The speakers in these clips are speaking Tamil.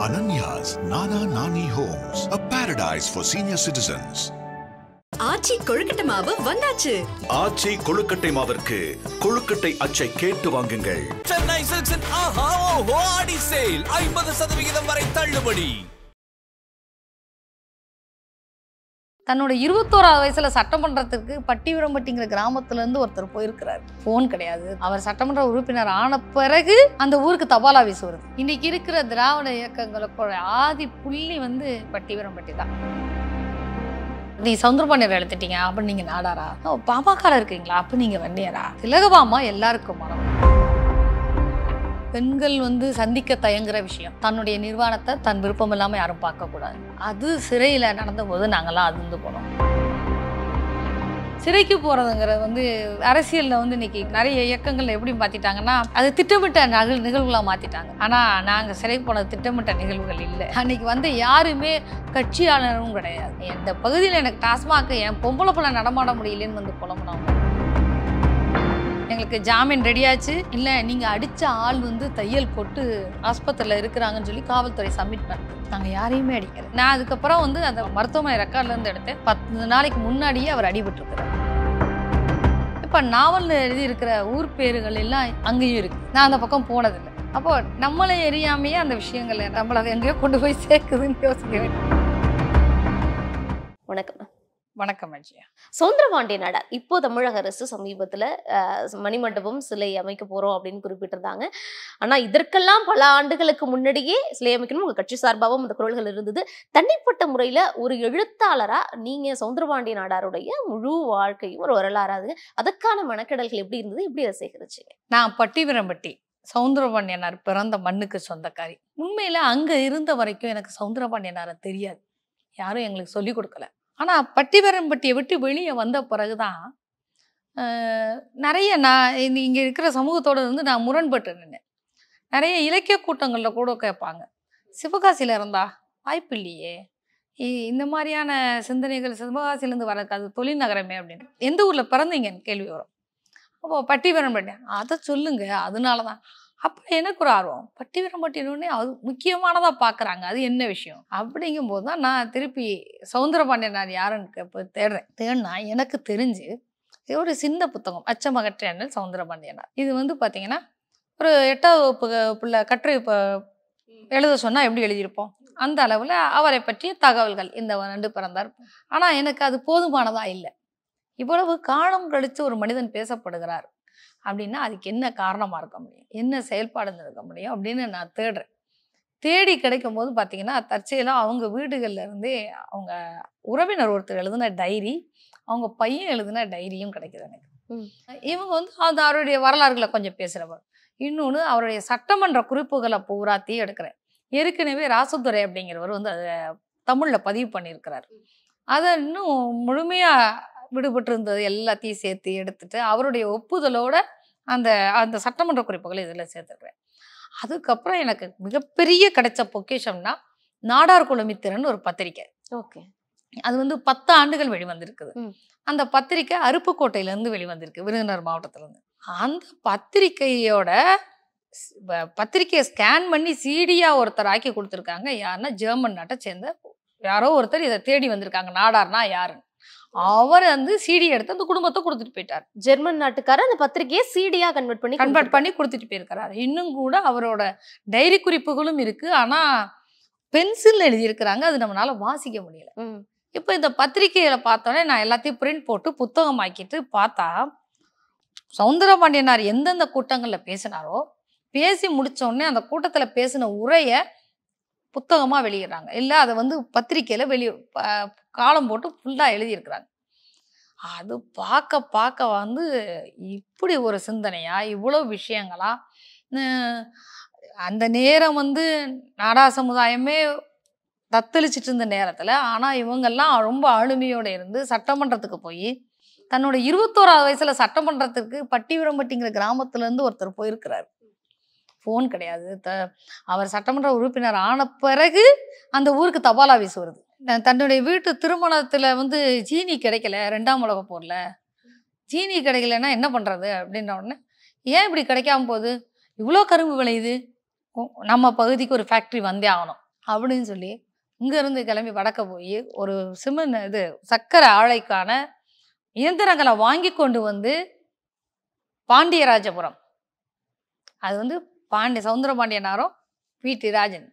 Ananya's Nana Nani Homes, a paradise for senior citizens. ஆச்சி கொழுக்கட்டை மாவு வந்தாச்சு. ஆச்சி கொழுக்கட்டை மாவிற்கு கொழுக்கட்டை அச்சை கேட்டு வாங்குங்கள். சென்னை சில்க்ஸின் ஆஹா ஓஹோ ஆடி சேல் 50% வரை தள்ளுபடி. தன்னோட 21ஆவது வயசுல சட்டமன்றத்துக்கு பட்டிவரம்பட்டிங்கிற கிராமத்துல இருந்து ஒருத்தர் போயிருக்கிறார். போன் கிடையாது. அவர் சட்டமன்ற உறுப்பினர் ஆன பிறகு அந்த ஊருக்கு தபால் ஆபீஸ் வருது. இன்னைக்கு இருக்கிற திராவிட இயக்கங்களோட ஆதி புள்ளி பட்டிவரம்பட்டி தான். நீ சவுந்தரபாண்டியர் எடுத்துட்டீங்க அப்ப நீங்க நாடாரா, பாமக இருக்கீங்களா அப்ப நீங்க வண்டியரா, திலகபாமா எல்லாருக்கும் மனம். பெண்கள் சந்திக்க தயங்குற விஷயம், தன்னுடைய நிர்வாணத்தை தன் விருப்பம் இல்லாம யாரும் பார்க்க கூடாது. அது சிறையில நடந்த போது நாங்கெல்லாம் அதிர்ந்து போனோம். சிறைக்கு போறதுங்கிறது அரசியல்ல இன்னைக்கு நிறைய இயக்கங்கள்ல எப்படி மாத்திட்டாங்கன்னா அது திட்டமிட்ட நிகழ்வுகளா மாத்திட்டாங்க. ஆனா நாங்க சிறைக்கு போனது திட்டமிட்ட நிகழ்வுகள் இல்லை. அன்னைக்கு யாருமே கட்சியாளரும் கிடையாது. எந்த பகுதியில் எனக்கு டாஸ்மாக் என் பொம்பளை பிள்ளை நடமாட முடியலன்னு புலம்புனவங்க. எங்களுக்கு ஜாமீன் ரெடியாச்சு. இல்லை நீங்கள் அடித்த ஆள் தையல் போட்டு ஆஸ்பத்திரியில் இருக்கிறாங்கன்னு சொல்லி காவல்துறை சப்மிட் பண்ணேன். நாங்கள் யாரையுமே அடிக்கல. நான் அதுக்கப்புறம் அந்த மருத்துவமனை ரெக்கார்ட்லேருந்து எடுத்தேன். 10 நாளைக்கு முன்னாடியே அவர் அடிபட்டுருக்கிறார். இப்போ நாவலில் எழுதியிருக்கிற ஊர் பேர்கள் எல்லாம் அங்கேயும் இருக்குது. நான் அந்த பக்கம் போனதில்லை. அப்போது நம்மளை எரியாமையே அந்த விஷயங்கள் நம்மளை எங்கேயோ கொண்டு போய் சேர்க்குதுன்னு யோசிக்கிறேன். வணக்கம். வணக்கம் அஜயா. சவுந்தரபாண்டிய நாடார் இப்போ தமிழக அரசு சமீபத்துல மணிமண்டபம் சிலை அமைக்க போறோம் அப்படின்னு குறிப்பிட்டிருந்தாங்க. ஆனா இதற்கெல்லாம் பல ஆண்டுகளுக்கு முன்னாடியே சிலை அமைக்கணும் உங்க கட்சி சார்பாகவும் அந்த குரல்கள் இருந்தது. தனிப்பட்ட முறையில ஒரு எழுத்தாளரா நீங்க சவுந்தரபாண்டிய நாடாருடைய முழு வாழ்க்கையும் ஒரு வரலாறாது, அதுக்கான மெனக்கெடல்கள் எப்படி இருந்தது, எப்படி அதை சேகரிச்சீங்க? நான் பட்டிவரம்பட்டி சவுந்தரபாண்டியனார் பிறந்த மண்ணுக்கு சொந்தக்காரி. உண்மையில அங்க இருந்த வரைக்கும் எனக்கு சவுந்தரபாண்டியனாரை தெரியாது, யாரும் எங்களுக்கு சொல்லிக் கொடுக்கல. ஆனால் பட்டிவரம்பட்டியை விட்டு வெளியே வந்த பிறகுதான் நிறைய நான் இங்கே இருக்கிற சமூகத்தோடு நான் முரண்பட்டு நின்னேன். நிறைய இலக்கிய கூட்டங்களில் கூட கேட்பாங்க, சிவகாசியில் இருந்தா வாய்ப்பு இல்லையே, இந்த மாதிரியான சிந்தனைகள் சிவகாசியிலேருந்து வரக்கு அது தொழில் நகரமே அப்படின்னு. எந்த ஊரில் பிறந்தீங்கன்னு கேள்வி வரும். அப்போ பட்டிவரம்பட்டி அதை சொல்லுங்க. அதனால தான் அப்போ எனக்கு ஒரு ஆர்வம், பட்டிவரம்பட்டினே அது முக்கியமானதாக பார்க்குறாங்க, அது என்ன விஷயம் அப்படிங்கும் போது தான் நான் திருப்பி சவுந்தரபாண்டியனார் யாருன்னு போய் தேடினா எனக்கு தெரிஞ்சு ஒரு சின்ன புத்தகம் அச்சமகற்றேனல் சவுந்தரபாண்டியனார். இது பார்த்தீங்கன்னா ஒரு 8ஆவது வகுப்பு பிள்ளை கட்டுரை இப்போ எழுத சொன்னால் எப்படி எழுதியிருப்போம் அந்த அளவில் அவரை பற்றிய தகவல்கள் இந்த 2 பிறந்தார். ஆனால் எனக்கு அது போதுமானதாக இல்லை. இவ்வளவு காலம் கழித்து ஒரு மனிதன் பேசப்படுகிறார் அப்படின்னா அதுக்கு என்ன காரணமாக இருக்க முடியும், என்ன செயல்பாடுன்னு இருக்க முடியும் அப்படின்னு நான் தேடுறேன். தேடி கிடைக்கும் போது பார்த்தீங்கன்னா தற்செயலாக அவங்க வீடுகளில் இருந்தே அவங்க உறவினர் ஒருத்தர் எழுதின டைரி, அவங்க பையன் எழுதின டைரியும் கிடைக்குது எனக்கு. இவங்க அந்த அவருடைய வரலாறுகளை கொஞ்சம் பேசுகிறவர். இன்னொன்று அவருடைய சட்டமன்ற குறிப்புகளை பூராத்தையும் எடுக்கிறேன். ஏற்கனவே ராசுதுரை அப்படிங்கிறவர் அதை தமிழில் பதிவு பண்ணியிருக்கிறார். அதை இன்னும் முழுமையாக விடுபட்டு இருந்தது எல்லாத்தையும் சேர்த்து எடுத்துட்டு அவருடைய ஒப்புதலோட அந்த அந்த சட்டமன்ற குறிப்புகளை இதில் சேர்த்துருக்கிறேன். அதுக்கப்புறம் எனக்கு மிகப்பெரிய கிடைச்ச பொக்கிஷம்னா நாடார் குலமித்திரன் ஒரு பத்திரிக்கை. ஓகே. அது 10 ஆண்டுகள் வெளிவந்திருக்குது. அந்த பத்திரிக்கை அருப்புக்கோட்டையிலேருந்து வெளிவந்திருக்கு, விருதுநகர் மாவட்டத்திலேருந்து. அந்த பத்திரிக்கையை ஸ்கேன் பண்ணி சிடியா ஒருத்தர் ஆக்கி கொடுத்துருக்காங்க. யாருன்னா ஜெர்மன் நாட்டை சேர்ந்த யாரோ ஒருத்தர் இதை தேடி வந்திருக்காங்க, நாடார்னா யாருன்னு. அவர் சிடி எடுத்து அந்த குடும்பத்தை கொடுத்துட்டு போயிட்டார். ஜெர்மன் நாட்டுக்காரர் அந்த பத்திரிகையை சிடியா கன்வெர்ட் பண்ணி கொடுத்துட்டு போயிருக்கிறாரு. இன்னும் கூட அவரோட டைரி குறிப்புகளும் இருக்கு. ஆனா பென்சில் எழுதியிருக்கிறாங்க, அது நம்மளால வாசிக்க முடியல. இப்போ இந்த பத்திரிகைகளை பார்த்தோன்னே நான் எல்லாத்தையும் பிரிண்ட் போட்டு புத்தகம் ஆக்கிட்டு பார்த்தா சவுந்தரபாண்டியனார் எந்தெந்த கூட்டங்கள்ல பேசினாரோ பேசி முடிச்சோடனே அந்த கூட்டத்துல பேசின உரைய புத்தகமா வெளியிடுறாங்க. இல்லை அதை பத்திரிக்கையில காலம் போட்டு ஃபுல்லா எழுதியிருக்கிறாங்க. அது பார்க்க இப்படி ஒரு சிந்தனையா, இவ்வளவு விஷயங்களா. அந்த நேரம் நாடார் சமுதாயமே தத்தளிச்சிட்டு இருந்த நேரத்துல ஆனா இவங்கெல்லாம் ரொம்ப ஆளுமையோட இருந்து சட்டமன்றத்துக்கு போய் தன்னோட 21ஆவது வயசுல சட்டமன்றத்துக்கு பட்டிவரம்பட்டிங்கிற கிராமத்துல இருந்து ஒருத்தர் போயிருக்கிறாரு. போன் கிடையாது. அவர் சட்டமன்ற உறுப்பினர் ஆன பிறகு அந்த ஊருக்கு தபால் ஆபீஸ் வருது. தன்னுடைய வீட்டு திருமணத்துல ஜீனி கிடைக்கல, 2ஆம் உலக போர்ல ஜீனி கிடைக்கலன்னா என்ன பண்றது அப்படின்ற உடனே, ஏன் இப்படி கிடைக்காம போகுது, இவ்வளோ கரும்பு விளையுது, நம்ம பகுதிக்கு ஒரு ஃபேக்ட்ரி வந்தே ஆகணும் அப்படின்னு சொல்லி இங்கேருந்து கிளம்பி வடக்க போய் ஒரு இது சக்கரை ஆலைக்கான இயந்திரங்களை வாங்கி கொண்டு வந்து பாண்டியராஜபுரம், அது வந்து சவுந்தரபாண்டியனாரும் பிடி ராஜன்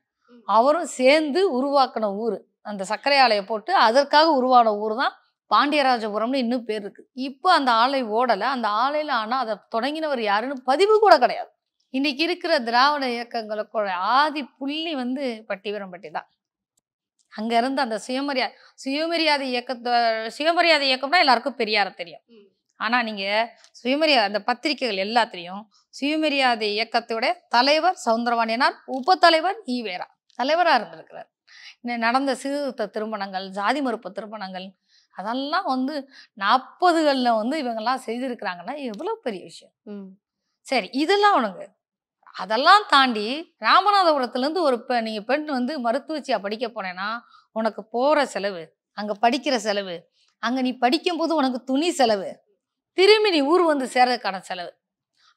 அவரும் சேர்ந்து உருவாக்கின ஊர். அந்த சர்க்கரை ஆலையை போட்டு அதற்காக உருவான ஊர் தான் பாண்டியராஜபுரம்னு இன்னும் பேர் இருக்கு. இப்போ அந்த ஆலை ஓடலை. அந்த ஆலையில் ஆனால் அதை தொடங்கினவர் யாருன்னு பதிவு கூட கிடையாது. இன்னைக்கு இருக்கிற திராவிட இயக்கங்களுக்கோட ஆதி புள்ளி வந்து பட்டிவீரம்பட்டி தான். அங்க இருந்து அந்த சுயமரியாதை இயக்கம்னா எல்லாருக்கும் பெரியார தெரியும். ஆனா நீங்க சுயமரியாதை அந்த பத்திரிகைகள் எல்லாத்திலையும் சுயமரியாதை இயக்கத்தோட தலைவர் சவுந்தரபாண்டியனார், உப தலைவர் ஈவேரா தலைவரா இருந்திருக்கிறார். நடந்த சீர்திருத்த திருமணங்கள், ஜாதி மறுப்பு திருமணங்கள், அதெல்லாம் வந்து 40களில் வந்து இவங்கெல்லாம் செய்திருக்கிறாங்கன்னா எவ்வளவு பெரிய விஷயம். சரி, இதெல்லாம் உனக்கு அதெல்லாம் தாண்டி ராமநாதபுரத்துலேருந்து ஒரு நீங்கள் பெண் வந்து மருத்துவச்சியா படிக்க போனேன்னா உனக்கு போகிற செலவு, அங்கே படிக்கிற செலவு, அங்கே நீ படிக்கும்போது உனக்கு துணி செலவு, திரும்பி நீ ஊர் வந்து சேர்றதுக்கான செலவு.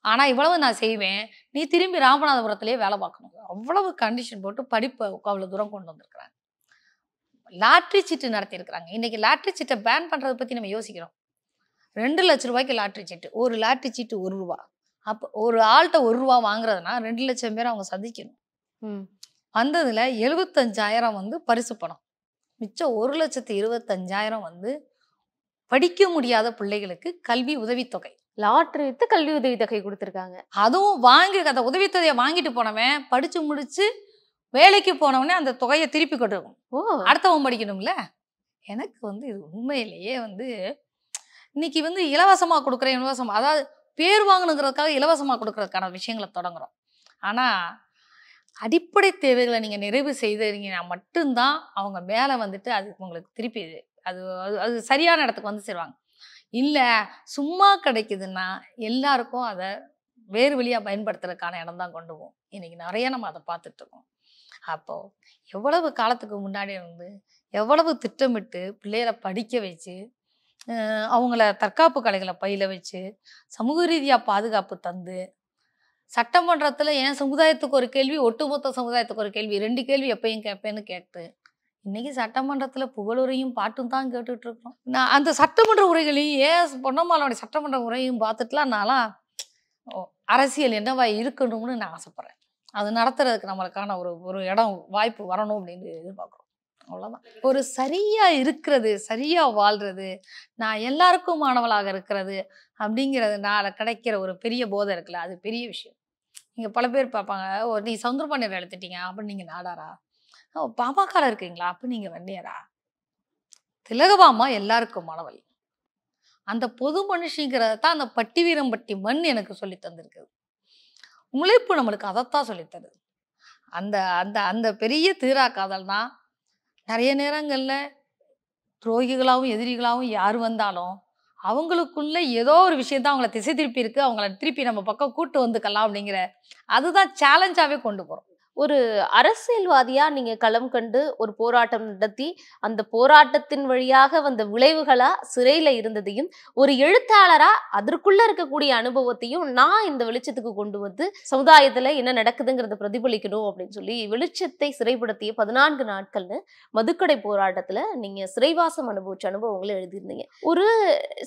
ஆனால் இவ்வளவு நான் செய்வேன், நீ திரும்பி ராமநாதபுரத்துலேயே வேலை பார்க்கணும். அவ்வளவு கண்டிஷன் போட்டு படிப்பை அவ்வளோ தூரம் கொண்டு வந்திருக்கிறாங்க. லாட்ரி சீட்டு நடத்தியிருக்கிறாங்க. இன்னைக்கு லாட்ரி சீட்டை பேன் பண்ணுறதை பற்றி நம்ம யோசிக்கிறோம். 2 லட்ச ரூபாய்க்கு லாட்ரி சீட்டு, ஒரு லாட்ரி சீட்டு 1 ரூபா. அப்போ ஒரு ஆள்கிட்ட 1 ரூபா வாங்குறதுனா 2 லட்சம் பேர் அவங்க சந்திக்கணும். வந்ததுல 75,000 வந்து பரிசு பணம், மிச்சம் 1,25,000 வந்து படிக்க முடியாத பிள்ளைகளுக்கு கல்வி உதவித்தொகை. லாட்ரி வித்து கல்வி உதவித்தொகை கொடுத்துருக்காங்க. அதுவும் வாங்கி அந்த உதவித்தொகையை வாங்கிட்டு போனவன் படிச்சு முடிச்சு வேலைக்கு போனவனே அந்த தொகையை திருப்பி கொண்டிருக்கும். அடுத்தவன் படிக்கணும்ல. எனக்கு வந்து இது உண்மையிலேயே வந்து இன்னைக்கு வந்து இலவசமா கொடுக்குற அதாவது பேர் வாங்கணுங்கிறதுக்காக இலவசமாக கொடுக்கறதுக்கான விஷயங்களை தொடங்குறோம். ஆனால் அடிப்படை தேவைகளை நீங்கள் நிறைவு செய்தீங்கன்னா மட்டும்தான் அவங்க மேலே வந்துட்டு அது உங்களுக்கு திருப்பி அது அது சரியான இடத்துக்கு வந்து சேருவாங்க. இல்லை சும்மா கிடைக்குதுன்னா எல்லாருக்கும் அதை வேறு வழியாக பயன்படுத்துறதுக்கான இடம் தான் கொண்டு போகும். இன்னைக்கு நிறைய நம்ம அதை பார்த்துட்ருக்கோம். அப்போது எவ்வளவு காலத்துக்கு முன்னாடி வந்து எவ்வளவு திட்டமிட்டு பிள்ளைகளை படிக்க வச்சு அவங்கள தற்காப்பு கலைகளை பயில வச்சு சமூக ரீதியாக பாதுகாப்பு தந்து சட்டமன்றத்தில் என் சமுதாயத்துக்கு ஒரு கேள்வி, ஒட்டுமொத்த சமுதாயத்துக்கு ஒரு கேள்வி, 2 கேள்வி எப்பயும் கேட்பேன்னு கேட்டு இன்னைக்கு சட்டமன்றத்தில் புகழுரையும் பாட்டும் தான் கேட்டுட்டு இருக்கோம். நான் அந்த சட்டமன்ற உரைகளையும் பொன்னம்மாளுடைய சட்டமன்ற உரையும் பார்த்துட்டுலாம் நான்லாம் அரசியல் என்னவா இருக்கணும்னு நான் ஆசைப்பட்றேன். அது நடத்துறதுக்கு நம்மளுக்கான ஒரு இடம் வாய்ப்பு வரணும் அப்படின்னு எதிர்பார்க்குறோம். அவ்வளோதான். ஒரு சரியா இருக்கிறது, சரியா வாழ்றது, நான் எல்லாருக்கும் மாணவளாக இருக்கிறது அப்படிங்கிறதுனால கிடைக்கிற ஒரு பெரிய போதை இருக்குல்ல, அது பெரிய விஷயம். நீங்க பல பேர் பார்ப்பாங்க, நீ சவுந்தரபாண்டியர் எழுத்துட்டீங்க அப்படின்னு நீங்க நாடாரா, பாமக இருக்கீங்களா அப்ப நீங்க வன்னியரா. திலகபாமா எல்லாருக்கும் மாணவள். அந்த பொது மனுஷங்கிறத தான் அந்த பட்டிவீரம்பட்டி மண் எனக்கு சொல்லி தந்திருக்குது. உழைப்பு நம்மளுக்கு அதைத்தான் சொல்லித்தருது. அந்த அந்த அந்த பெரிய தீரா காதல் தான் நிறைய நேரங்களில் துரோகிகளாகவும் எதிரிகளாகவும் யார் வந்தாலும் அவங்களுக்குள்ள ஏதோ ஒரு விஷயம் தான் அவங்கள திசை திருப்பி இருக்கு, அவங்கள திருப்பி நம்ம பக்கம் கூட்டு வந்துக்கலாம் அப்படிங்கிற அதுதான் சேலஞ்சாவே கொண்டு போகிறோம். ஒரு அரசியல்வாதியா நீங்க களம் கண்டு ஒரு போராட்டம் நடத்தி அந்த போராட்டத்தின் வழியாக வந்த விளைவுகளா சிறையில இருந்ததையும், ஒரு எழுத்தாளரா அதற்குள்ள இருக்கக்கூடிய அனுபவத்தையும் நான் இந்த வெளிச்சத்துக்கு கொண்டு வந்து சமுதாயத்துல என்ன நடக்குதுங்கிறத பிரதிபலிக்கணும் அப்படின்னு சொல்லி வெளிச்சத்தை சிறைப்படுத்திய 14 நாட்கள்னு மதுக்கடை போராட்டத்துல நீங்க சிறைவாசம் அனுபவிச்ச அனுபவங்களை எழுதியிருந்தீங்க. ஒரு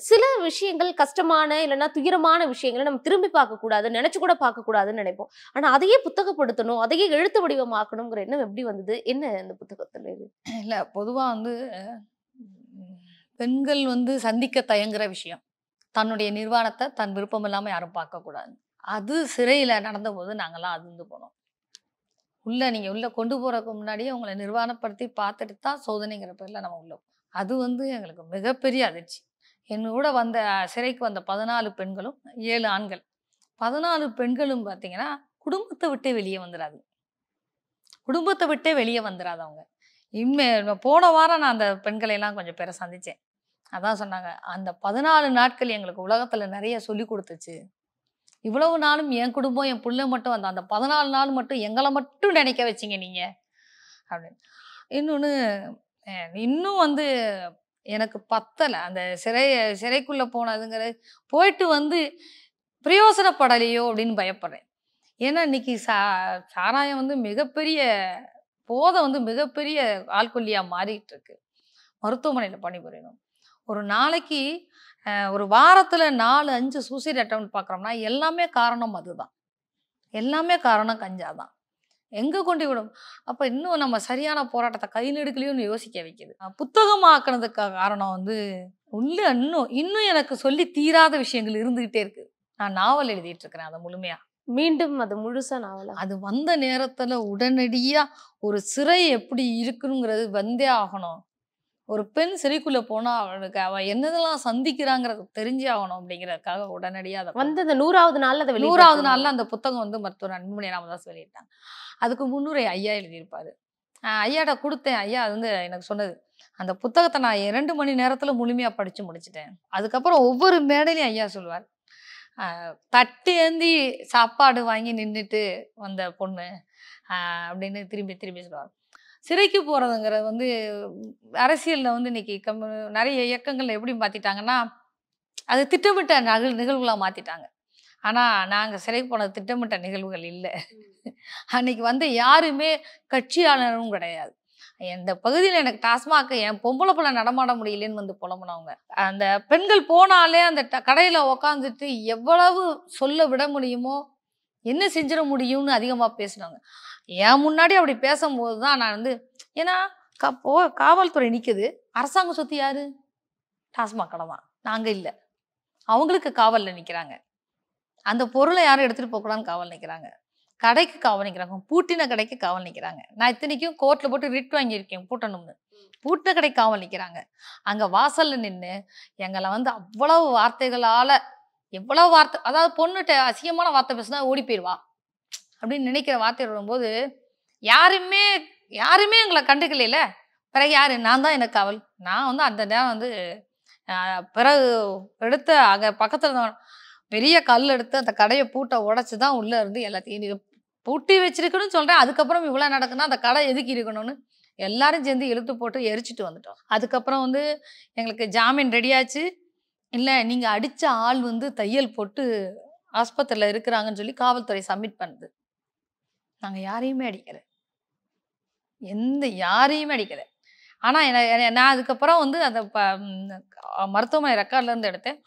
சில விஷயங்கள் கஷ்டமான இல்லைன்னா துயரமான விஷயங்களை நம்ம திரும்பி பார்க்க கூடாது, நினைச்சு கூட பார்க்க கூடாதுன்னு நினைப்போம். ஆனா அதையே புத்தகப்படுத்தணும், அதையே எழுத்து வடிவமாக்கணுங்கிற எண்ணம் எப்படி வந்தது? என்ன இந்த புத்தகத்துல? இல்ல பொதுவா வந்து பெண்கள் வந்து சந்திக்க தயங்குற விஷயம், தன்னுடைய நிர்வாணத்தை தன் விருப்பம் இல்லாம யாரும் பார்க்க கூடாது. அது சிறையில நடந்த போது நாங்கெல்லாம் அதிர்ந்து போனோம். நீங்க உள்ள கொண்டு போறதுக்கு முன்னாடியே உங்களை நிர்வாணப்படுத்தி பார்த்துட்டு தான் சோதனைங்கிற பேர்ல நம்ம உள்ள. அது வந்து எங்களுக்கு மிகப்பெரிய அதிர்ச்சி. என்னோட வந்த சிறைக்கு வந்த 14 பெண்களும் 7 ஆண்கள். 14 பெண்களும் பார்த்தீங்கன்னா குடும்பத்தை விட்டே வெளியே வந்துடாது. குடும்பத்தை விட்டே வெளியே வந்துடாதவங்க. போன வாரம் நான் அந்த பெண்களை எல்லாம் கொஞ்சம் பேரை சந்திச்சேன். அதான் சொன்னாங்க, அந்த 14 நாட்கள் எங்களுக்கு உலகத்துல நிறைய சொல்லி கொடுத்துச்சு. இவ்வளவு நாளும் என் குடும்பம் என் பிள்ளை மட்டும் அந்த 14 நாள் மட்டும் எங்களை மட்டும் நினைக்க வச்சிங்க நீங்க அப்படின்னு. இன்னொன்று இன்னும் வந்து எனக்கு பத்தலை அந்த சிறைக்குள்ள போனதுங்கிறது, போயிட்டு வந்து பிரயோசனப்படலையோ அப்படின்னு பயப்படுறேன். ஏன்னா இன்னைக்கு சாராயம் வந்து மிகப்பெரிய போதை வந்து மிகப்பெரிய ஆள்கொல்லியா மாறிட்டு இருக்கு. மருத்துவமனையில் பணிபுரியணும். ஒரு நாளைக்கு ஒரு வாரத்துல 4-5 சூசைட் அட்டெம்ப்ட் பார்க்குறோம்னா எல்லாமே காரணம் அதுதான். எல்லாமே காரணம் கஞ்சா தான். எங்க கொண்டு விடும். அப்ப இன்னும் நம்ம சரியான போராட்டத்தை கையில் எடுக்கலையோன்னு யோசிக்க வைக்குது. புத்தகமாக்குனதுக்கு காரணம் வந்து உள்ள இன்னும் எனக்கு சொல்லி தீராத விஷயங்கள் இருந்துகிட்டே இருக்கு. நான் நாவல் எழுதிட்டு இருக்கிறேன் அதை முழுமையா. மீண்டும் அது முழுசா நாவலா? அது வந்த நேரத்துல உடனடியா ஒரு சிறை எப்படி இருக்குங்கிறது வந்தே ஆகணும். ஒரு பெண் சிறைக்குள்ள போனா அவளுக்கு அவ என்னதெல்லாம் சந்திக்கிறாங்கிறது தெரிஞ்சே ஆகணும் அப்படிங்கிறதுக்காக உடனடியா வந்து அந்த 100வது நாள்ல அதை 100வது நாள்ல அந்த புத்தகம் வந்து மருத்துவர் அன்புமணி ராமதாஸ் வெளியிட்டாங்க. அதுக்கு முன்னுரை ஐயா எழுதியிருப்பாரு. ஐயாட்ட கொடுத்தேன். ஐயா அது வந்து எனக்கு சொன்னது, அந்த புத்தகத்தை நான் 2 மணி நேரத்துல முழுமையா படிச்சு முடிச்சிட்டேன். அதுக்கப்புறம் ஒவ்வொரு மேடையிலையும் ஐயா சொல்லுவார், தட்டி ஏந்தி சாப்பாடு வாங்கி நின்றுட்டு வந்த பொண்ணு அப்படின்னு திரும்பி திரும்பி சொல்லுவார். சிறைக்கு போறதுங்கிறது வந்து அரசியல்ல வந்து இன்னைக்கு நிறைய இயக்கங்கள்ல எப்படி மாத்திட்டாங்கன்னா, அது திட்டமிட்ட நிகழ்வுகளா மாத்திட்டாங்க. ஆனா நாங்க சிறைக்கு போனது திட்டமிட்ட நிகழ்வுகள் இல்லை. அன்னைக்கு வந்து யாருமே கட்சியாளரும் கிடையாது. இந்த பகுதியில் எனக்கு டாஸ்மாக் என் பொம்பளை பிள்ளை நடமாட முடியலன்னு வந்து புலம்புனவங்க. அந்த பெண்கள் போனாலே அந்த கடையில உக்காந்துட்டு எவ்வளவு சொல்ல விட முடியுமோ, என்ன செஞ்சிட முடியும்னு அதிகமா பேசினவங்க. என் முன்னாடி அப்படி பேசும்போது தான் நான் வந்து, ஏன்னா காவல்துறை நிக்குது, அரசாங்க சொத்து யாரு? டாஸ்மாக் கடை தான், நாங்க இல்லை. அவங்களுக்கு காவல்ல நிக்கிறாங்க. அந்த பொருளை யாரும் எடுத்துட்டு போகக்கூடாதுன்னு காவல் நிற்கிறாங்க. கடைக்கு காவல் நிற்கிறாங்க. பூட்டின கடைக்கு காவல் நிற்கிறாங்க. நான் இத்தனைக்கும் கோர்ட்ல போட்டு ரிட் வாங்கியிருக்கேன் பூட்டணும்னு. பூட்டின கடை காவல் நிற்கிறாங்க. அங்க வாசல்ல நின்று எங்களை வந்து அவ்வளவு வார்த்தைகளால, எவ்வளவு வார்த்தை, அதாவது பொண்ணுகிட்ட அசிங்கமான வார்த்தை பேசினா ஓடி போயிடுவா அப்படின்னு நினைக்கிற வார்த்தை வரும்போது யாருமே எங்களை கண்டுக்கல. பிறகு யாரு? நான் தான் எனக்கு காவல். நான் வந்து அந்த நேரம் வந்து பிறகு எடுத்த அங்க பக்கத்துல பெரிய கல் எடுத்து அந்த கடையை பூட்டை உடைச்சுதான் உள்ள இருந்து எல்லாத்தையும் பூட்டி வச்சிருக்கணும்னு சொல்றேன். அதுக்கப்புறம் இவ்வளவு நடக்குன்னா அந்த கடை எதுக்கு இருக்கணும்னு எல்லாரும் சேர்ந்து இழுத்து போட்டு எரிச்சிட்டு வந்துட்டோம். அதுக்கப்புறம் வந்து எங்களுக்கு ஜாமீன் ரெடியாச்சு. இல்லை நீங்க அடிச்ச ஆள் வந்து தையல் போட்டு ஆஸ்பத்திரியில் இருக்கிறாங்கன்னு சொல்லி காவல்துறை சப்மிட் பண்ணுது. நாங்க யாரையுமே அடிக்கல, யாரையுமே அடிக்கல. ஆனா நான் அதுக்கப்புறம் வந்து அந்த மருத்துவமனை ரெக்கார்ட்ல இருந்து எடுத்தேன்.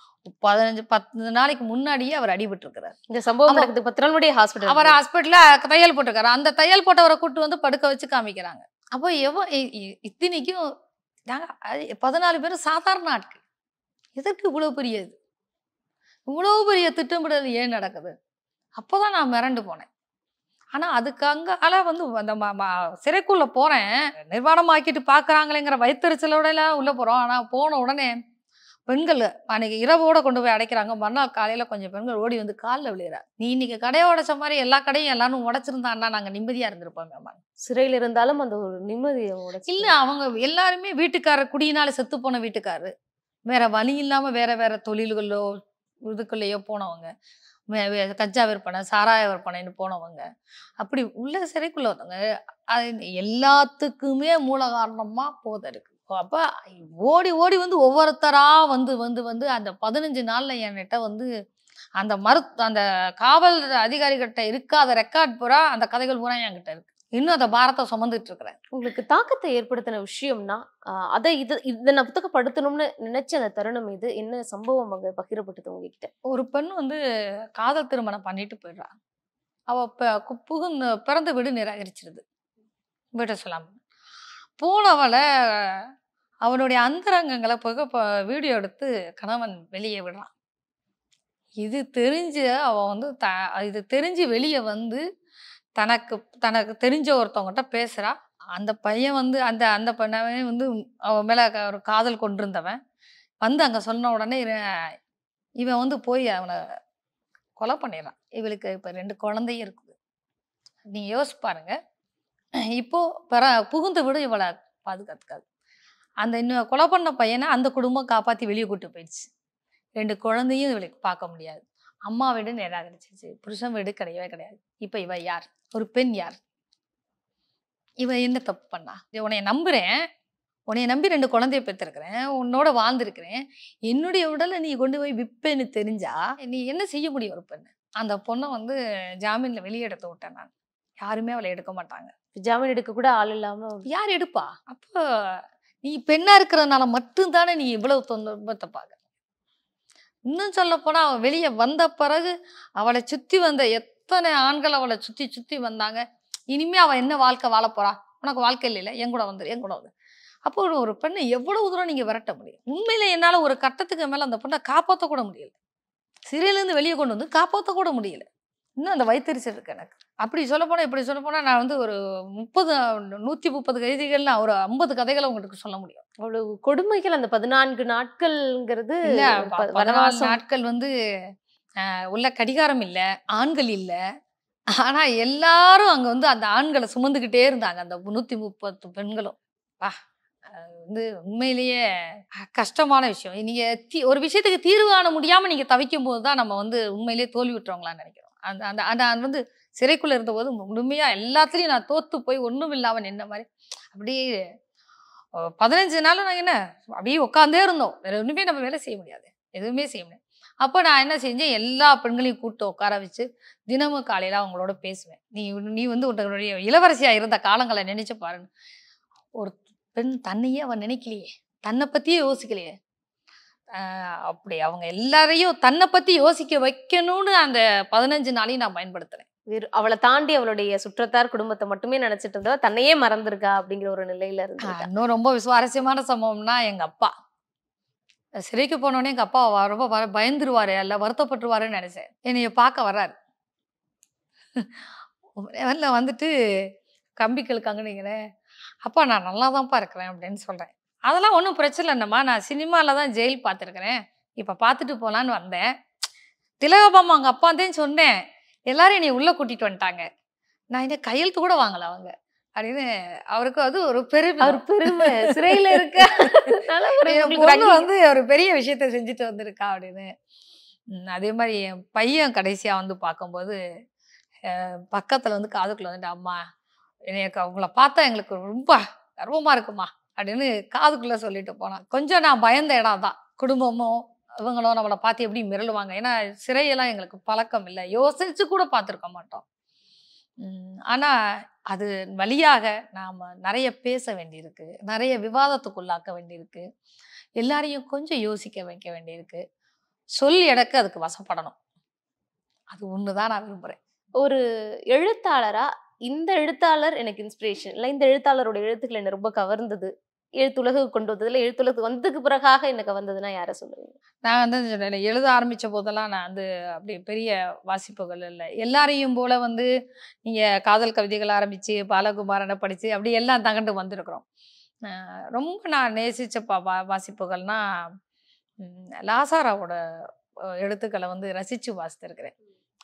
10 நாளைக்கு முன்னாடியே அவர் அடிபட்டு இருக்கிறார். இந்த சம்பவம் நடக்குது 10 நாள் முன்னாடியே ஹாஸ்பிட்டல். அவர் ஹாஸ்பிட்டல்ல தையல் போட்டிருக்காரு. அந்த தையல் போட்டவரை கூட்டு வந்து படுக்க வச்சு காமிக்கிறாங்க. அப்போ இத்தனைக்கும் நாங்க 14 பேரும் சாதாரண ஆட்கள். எதற்கு இவ்வளவு பெரிய திட்டமிடல் ஏன் நடக்குது? அப்போதான் நான் மிரண்டு போனேன். ஆனா அதுக்கு அங்கால வந்து அந்த சிறைக்குள்ள போறேன், நிர்வாணம் ஆக்கிட்டு பாக்குறாங்களேங்கிற வயிற்றுச்சலோட எல்லாம் உள்ள போறோம். ஆனா போன உடனே பெண்கள் அன்னைக்கு இரவோட கொண்டு போய் அடைக்கிறாங்க. மறுநாள் காலையில கொஞ்சம் பெண்கள் ஓடி வந்து காலில் விழுகிறா. நீ இன்னைக்கு கடையை உடைச்ச மாதிரி எல்லா கடையும் எல்லாரும் உடைச்சிருந்தான்னா நாங்க நிம்மதியா இருந்திருப்போம். சிறையில் இருந்தாலும் அந்த ஒரு நிம்மதியை இல்ல, அவங்க எல்லாருமே வீட்டுக்காரர், குடியினால செத்து போன வீட்டுக்காரரு, வேற வழி இல்லாம வேற தொழில்களோ இதுக்குள்ளேயோ போனவங்க, கஞ்சா விற்பனை, சாராய விற்பனைன்னு போனவங்க, அப்படி உள்ள சிறைக்குள்ள வந்தவங்க. எல்லாத்துக்குமே மூல காரணமா போதை இருக்கு. அப்ப ஓடி வந்து ஒவ்வொருத்தரா வந்து அந்த 15 நாள்ல என்கிட்ட வந்து அந்த காவல் அதிகாரிகிட்ட இருக்காத ரெக்கார்ட் பூரா, அந்த கதைகள் பூரா என்கிட்ட இருக்கு. இன்னும் அந்த பாரத்தை சுமந்துட்டு இருக்கிறேன். உங்களுக்கு தாக்கத்தை ஏற்படுத்தின விஷயம்னா அதை இதை நான் புத்தகப்படுத்தணும்னு நினைச்ச அந்த தருணம் இது என்ன சம்பவம் அங்க பகிரப்பட்டது உங்ககிட்ட? ஒரு பெண் வந்து காதல் திருமணம் பண்ணிட்டு போயிடுறா. அவ பிறந்த வீடு நிராகரிச்சிருது. வீட்டை சொல்லாம போனவளை அவனுடைய அந்தரங்கங்களை வீடியோ எடுத்து கணவன் வெளியே விடுறான். இது தெரிஞ்சு அவ வந்து இது தெரிஞ்சு வெளியே வந்து தனக்கு தெரிஞ்ச ஒருத்தவங்கிட்ட பேசுறா. அந்த பையன் வந்து அந்த பெண்ணவன் வந்து அவன் மேல ஒரு காதல் கொண்டிருந்தவன் வந்து அங்க சொன்ன உடனே இவன் வந்து போய் அவனை கொலை பண்ணிடுறான். இவளுக்கு இப்ப 2 குழந்தையும் இருக்குது. நீங்க யோசிச்சு பாருங்க. இப்போ புகுந்த விட இவளை பாதுகாத்துக்காது. அந்த இன்னும் கொலை பண்ண பையனை அந்த குடும்பம் காப்பாத்தி வெளியே கூட்டு போயிடுச்சு. 2 குழந்தையும் இவளுக்கு பார்க்க முடியாது. அம்மா வீடு நிராகரிச்சிருச்சு. புருஷன் வீடு கிடையவே கிடையாது. இப்ப இவ யார்? ஒரு பெண் யார்? இவ என்ன தப்பு பண்ணா? உன்னைய நம்புறேன், உன்னைய நம்பி 2 குழந்தைய பெற்றிருக்கிறேன், உன்னோட வாழ்ந்திருக்கிறேன், என்னுடைய உடலை நீ கொண்டு போய் விப்பேன்னு தெரிஞ்சா நீ என்ன செய்ய முடியும் ஒரு பெண்ணு? அந்த பொண்ணை வந்து ஜாமீன்ல வெளியே எடுத்து விட்டேன் நான். யாருமே அவளை எடுக்க மாட்டாங்க. ஜாமீன் எடுக்க கூட ஆள் இல்லாம யார் எடுப்பா? அப்போ நீ பெண்ணா இருக்கிறதுனால மட்டும்தானே நீ இவ்வளவு துன்பத்தை பார்க்க. இன்னும் சொல்ல போனா அவன் வெளியே வந்த பிறகு அவளை சுத்தி வந்த எத்தனை ஆண்கள் அவளை சுத்தி சுத்தி வந்தாங்க. இனிமே அவ என்ன வாழ்க்கை வாழ போறா? உனக்கு வாழ்க்கை இல்லைல்ல, என் கூட வந்துரு, என் கூட வந்து. அப்போ ஒரு பெண்ணை எவ்வளவு தூரம் நீங்க விரட்ட முடியும்? உண்மையில என்னால ஒரு கட்டத்துக்கு மேல அந்த பொண்ணை காப்பாற்ற கூட முடியல. சிறையிலேருந்து வெளியே கொண்டு வந்து காப்பாற்ற கூட முடியல. இன்னும் அந்த வயிற்றுச்சல் இருக்கு எனக்கு. அப்படி சொல்ல போனா இப்படி சொல்ல போனா நான் வந்து ஒரு 130 கைதிகள்ல ஒரு 50 கதைகளை உங்களுக்கு சொல்ல முடியும். அவ்வளவு கொடுமைகள் அந்த 14 நாட்கள்ங்கிறது. இல்ல 14 நாட்கள் வந்து உள்ள கடிகாரம் இல்ல, ஆண்கள் இல்ல. ஆனா எல்லாரும் அங்க வந்து அந்த ஆண்களை சுமந்துக்கிட்டே இருந்தாங்க, அந்த 130 பெண்களும். வந்து உண்மையிலேயே கஷ்டமான விஷயம். நீங்க ஒரு விஷயத்துக்கு தீர்வு காண முடியாம நீங்க தவிக்கும் போதுதான் நம்ம வந்து உண்மையிலேயே தோல்வி விட்டுறவங்களான்னு நினைக்கிறோம். அந்த வந்து சிறைக்குள்ள இருந்த போது முழுமையா எல்லாத்துலயும் நான் தோத்து போய் ஒண்ணும் இல்லாம நின்ன மாதிரி அப்படியே 15 நாள் நாங்க என்ன அப்படியே உட்காந்தே இருந்தோம். வேற ஒண்ணுமே நம்ம வேலை செய்ய முடியாது, எதுவுமே செய்ய முடியாது. அப்போ நான் என்ன செஞ்சேன், எல்லா பெண்களையும் கூப்பிட்டு உட்கார வச்சு தினமும் காலையில அவங்களோட பேசுவேன். நீ வந்து உன்னுடைய இளவரசியா இருந்த காலங்களை நினைச்சு பாருங்க. ஒரு பெண் தன்னையே அவன் நினைக்கலையே, தன்னை பத்தியே யோசிக்கலையே. அப்படி அவங்க எல்லாரையும் தன்னை பத்தி யோசிக்க வைக்கணும்னு அந்த 15 நாளையும் நான் பயன்படுத்துறேன். அவளை தாண்டி அவளுடைய சுற்றத்தார் குடும்பத்தை மட்டுமே நினைச்சிட்டு இருந்தவ தன்னையே மறந்துருக்கா அப்படிங்கிற ஒரு நிலையில இருந்து. இன்னும் ரொம்ப சுவாரஸ்யமான சம்பவம்னா, எங்க அப்பா சிறைக்கு போனோடனே எங்க அப்பா ரொம்ப பயந்துருவாரு, இல்ல வருத்தப்பட்டுருவாருன்னு நினைச்சேன். என்னைய பார்க்க வர்றாரு. வந்துட்டு கம்பிகளுக்கு அங்கனீங்களேன், அப்பா நான் நல்லா தான்ப்பா இருக்கிறேன் அப்படின்னு சொல்றேன். அதெல்லாம் ஒன்றும் பிரச்சனை இல்லைம்மா, நான் சினிமாவில் தான் ஜெயில் பார்த்துருக்குறேன், இப்போ பார்த்துட்டு போகலான்னு வந்தேன். திலகபாமா அவங்க அப்பாந்தேன்னு சொன்னேன், எல்லாரும் என்னை உள்ளே கூட்டிட்டு வந்துட்டாங்க. நான் என்ன கையெழுத்து கூட வாங்கல அவங்க அப்படின்னு. அவருக்கு அது ஒரு பெருமை, சிறையில இருக்க வந்து ஒரு பெரிய விஷயத்த செஞ்சுட்டு வந்திருக்கா அப்படின்னு. அதே மாதிரி என் பையன் கடைசியா வந்து பார்க்கும்போது பக்கத்துல வந்து காதுக்குள்ள வந்துட்டு, அம்மா எனக்கு அவங்கள பார்த்தா எங்களுக்கு ரொம்ப கர்வமா இருக்குமா அப்படின்னு காதுக்குள்ள சொல்லிட்டு போனான். கொஞ்சம் நான் பயந்த இடம் தான். குடும்பமும் இவங்களும் நம்மளை பார்த்து எப்படி மிரளுவாங்க, ஏன்னா சிறையெல்லாம் எங்களுக்கு பழக்கம் இல்லை, யோசிச்சு கூட பார்த்துருக்க மாட்டோம். ஆனா அது வழியாக நாம நிறைய பேச வேண்டியிருக்கு, நிறைய விவாதத்துக்குள்ளாக்க வேண்டியிருக்கு, எல்லாரையும் கொஞ்சம் யோசிக்க வைக்க வேண்டியிருக்கு. சொல் எடக்கு அதுக்கு வசப்படணும். அது ஒண்ணுதான் நான் விரும்புறேன். ஒரு எழுத்தாளரா இந்த எழுத்தாளர் எனக்கு இன்ஸ்பிரேஷன் இல்லை, இந்த எழுத்தாளரோட எழுத்துக்கள் என்ன ரொம்ப கவர்ந்தது, எழுத்துலகுக்கு கொண்டு வந்ததுல எழுத்துலகு வந்ததுக்கு பிறகாக என்ன கவர்ந்ததுன்னா யாரை சொல்லுவீங்க? நான் வந்து எழுத ஆரம்பிச்ச போதெல்லாம் நான் வந்து அப்படி பெரிய வாசிப்புகள் இல்லை. எல்லாரையும் போல வந்து நீங்க காதல் கவிதைகள் ஆரம்பிச்சு பாலகுமாரனை படிச்சு அப்படி எல்லாம் தகண்டு வந்திருக்கிறோம். ரொம்ப நான் நேசிச்ச வாசிப்புகள்னா லாசாராவோட எழுத்துக்களை வந்து ரசிச்சு வாசித்திருக்கிறேன்.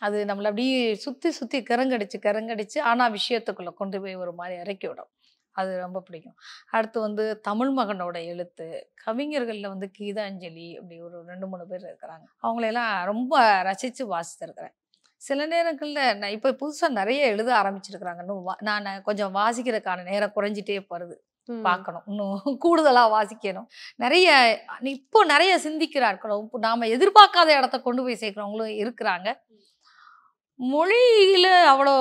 அது நம்மளை அப்படியே சுத்தி சுத்தி கரங்கடிச்சு ஆனா விஷயத்துக்குள்ள கொண்டு போய் ஒரு மாதிரி இறக்கி விடும். அது ரொம்ப பிடிக்கும். அடுத்து வந்து தமிழ் மகனோட எழுத்து, கவிஞர்கள்ல வந்து கீதாஞ்சலி அப்படி ஒரு 2-3 பேர் இருக்கிறாங்க. அவங்களெல்லாம் ரொம்ப ரசிச்சு வாசித்திருக்கிறேன். சில நேரங்கள்ல நான் இப்போ புதுசா நிறைய எழுத ஆரம்பிச்சிருக்கிறாங்க. இன்னும் நான் கொஞ்சம் வாசிக்கிறதுக்கான நேரம் குறைஞ்சிட்டே வருது. பார்க்கணும், இன்னும் கூடுதலா வாசிக்கணும். நிறைய இப்போ நிறைய சிந்திக்கிறார்களும் நாம எதிர்பார்க்காத இடத்த கொண்டு போய் சேர்க்கிறவங்களும் இருக்கிறாங்க. மொழியில அவ்வளோ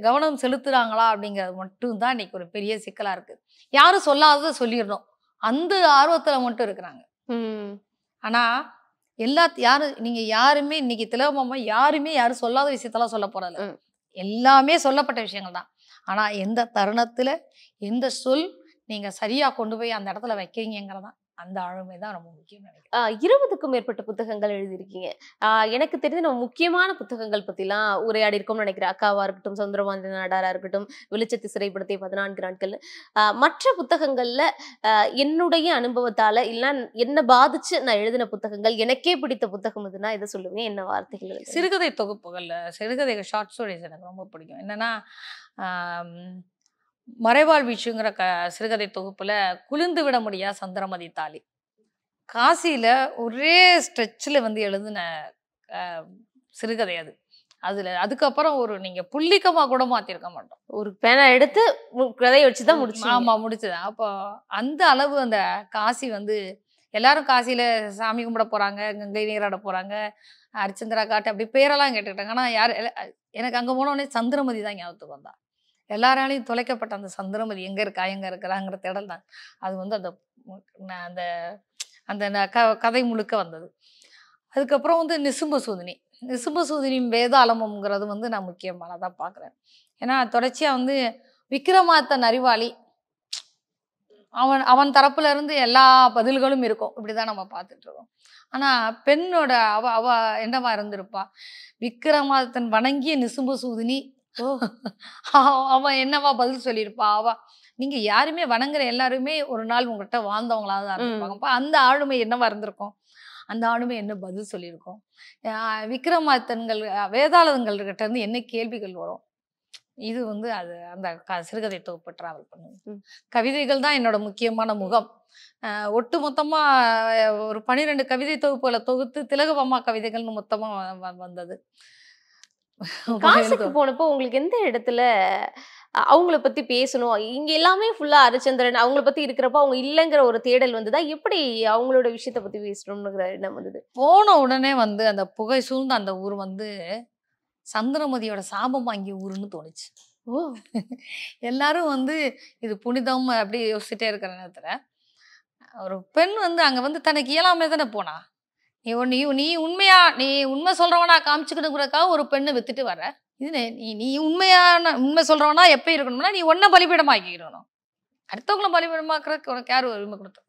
கவனம் செலுத்துறாங்களா அப்படிங்கிறது மட்டும்தான் இன்னைக்கு ஒரு பெரிய சிக்கலா இருக்கு. யாரும் சொல்லாததை சொல்லிடணும், அந்த ஆர்வத்துல மட்டும் இருக்கிறாங்க. ஆனா நீங்க யாருமே இன்னைக்கு திலகமாமா யாரும் சொல்லாத விஷயத்தெல்லாம் சொல்ல போறதில்ல. எல்லாமே சொல்லப்பட்ட விஷயங்கள் தான். ஆனா எந்த தருணத்துல எந்த சொல் நீங்க சரியா கொண்டு போய் அந்த இடத்துல வைக்கிறீங்கிறதான் அந்த ஆளுமை தான் ரொம்ப முக்கியம். 20க்கும் மேற்பட்ட புத்தகங்கள் எழுதியிருக்கீங்க. எனக்கு தெரிஞ்ச நம்ம முக்கியமான புத்தகங்கள் பத்திலாம் உரையாடி இருக்கோம்னு நினைக்கிறேன். அக்காவா இருக்கட்டும், சௌந்தரபாண்டியன் நாடாரா இருக்கட்டும், வெளிச்சத்தை சிறைப்படுத்திய 14 நாட்கள். மற்ற புத்தகங்கள்ல என்னுடைய அனுபவத்தால இல்ல என்ன பாதிச்சு நான் எழுதின புத்தகங்கள், எனக்கே பிடித்த புத்தகம் எதுனா இதை சொல்லுவீங்க, என்ன வார்த்தைகள்? சிறுகதை தொகுப்புகள்ல சிறுகதைகள், ஷார்ட் ஸ்டோரிஸ் எனக்கு ரொம்ப பிடிக்கும். என்னன்னா மறைவாழ் வீச்சுங்கிற சிறுகதை தொகுப்புல குளிர்ந்து விட முடியா சந்திரமதி தாலி, காசியில ஒரே ஸ்ட்ரெச்சில் வந்து எழுதின சிறுகதை அது. அதுக்கப்புறம் நீங்க புள்ளிக்கமா கூட மாத்திருக்க மாட்டோம், ஒரு பேனா எடுத்து கதையை வச்சுதான் முடிச்சு. ஆமா, முடிச்சுதான். அப்போ அந்த அளவு அந்த காசி வந்து எல்லாரும் காசியில சாமி கும்பிட போறாங்க, கங்கை நீராட போறாங்க, ஹரிச்சந்திரா காட்டு அப்படி பேரெல்லாம் கேட்டுக்கிட்டாங்க. ஆனா எனக்கு அங்க போனோடனே சந்திரமதி தான் ஞாபகத்துக்கு வந்தா. எல்லாராலையும் தொலைக்கப்பட்ட அந்த சந்திரமதி எங்கே இருக்கிறாங்கிற தேடல் தான். அது வந்து அந்த அந்த கதை முழுக்க வந்தது. அதுக்கப்புறம் வந்து நிசும்பசூதினியும் வேதாளமுங்கிறது வந்து நான் முக்கியமானதாக பார்க்குறேன். ஏன்னா தொடர்ச்சியாக வந்து விக்ரமாதித்தன் அறிவாளி, அவன் தரப்புல இருந்து எல்லா பதில்களும் இருக்கும், இப்படிதான் நம்ம பார்த்துட்டு இருக்கோம். ஆனா பெண்ணோட அவ என்னவா இருந்திருப்பா, விக்ரமாதித்தன் வணங்கிய நிசும்பசூதினி அவன் என்னவா பதில் சொல்லியிருப்பா. நீங்க யாருமே வணங்குற எல்லாருமே ஒரு நாள் உங்ககிட்ட வாழ்ந்தவங்களா தான் இருந்திருப்பாங்க. அந்த ஆளுமை என்னவா இருந்திருக்கும், அந்த ஆளுமை என்ன பதில் சொல்லியிருக்கோம். விக்ரமாதித்தன்கள் வேதாளங்கள்கிட்ட இருந்து என்ன கேள்விகள் வரும். இது வந்து அது அந்த சிறுகதை தொகுப்பு டிராவல் பண்ணுது. கவிதைகள் தான் என்னோட முக்கியமான முகம். ஒட்டு மொத்தமா ஒரு 12 கவிதை தொகுப்புகளை தொகுத்து திலகவம்மா கவிதைகள்னு மொத்தமா வந்தது. காசுக்கு போனப்போ உங்களுக்கு எந்த இடத்துல அவங்கள பத்தி பேசணும், இங்க எல்லாமே ஃபுல்லா ஹரிச்சந்திரன் அவங்கள பத்தி இருக்கிறப்ப அவங்க இல்லைங்கிற ஒரு தேடல் வந்துதா, எப்படி அவங்களோட விஷயத்த பத்தி பேசணும்னுங்கிற எண்ணம் வந்தது? போன உடனே வந்து அந்த புகை சூழ்ந்த அந்த ஊர் வந்து சந்திரமதியோட சாபம் வாங்கிய ஊருன்னு தோணுச்சு. எல்லாரும் வந்து இது புனிதம் அப்படி யோசிச்சுட்டே இருக்கிற நேரத்துல ஒரு பெண் வந்து அங்க வந்து தனக்கு இயலாமே தானே போனா. நீ உண்மை சொல்றவனா காமிச்சுக்கணுங்கிறதுக்காக ஒரு பெண்ணை வித்துட்டு வர. இது நீ உண்மை சொல்றவனா எப்ப இருக்கணும்னா நீ ஒன்ன பலிபீடமாக்கிக்கணும். அடுத்தவங்கள பலிபீடமாக்குறதுக்கு உனக்கு யார் உரிமை கொடுத்தது?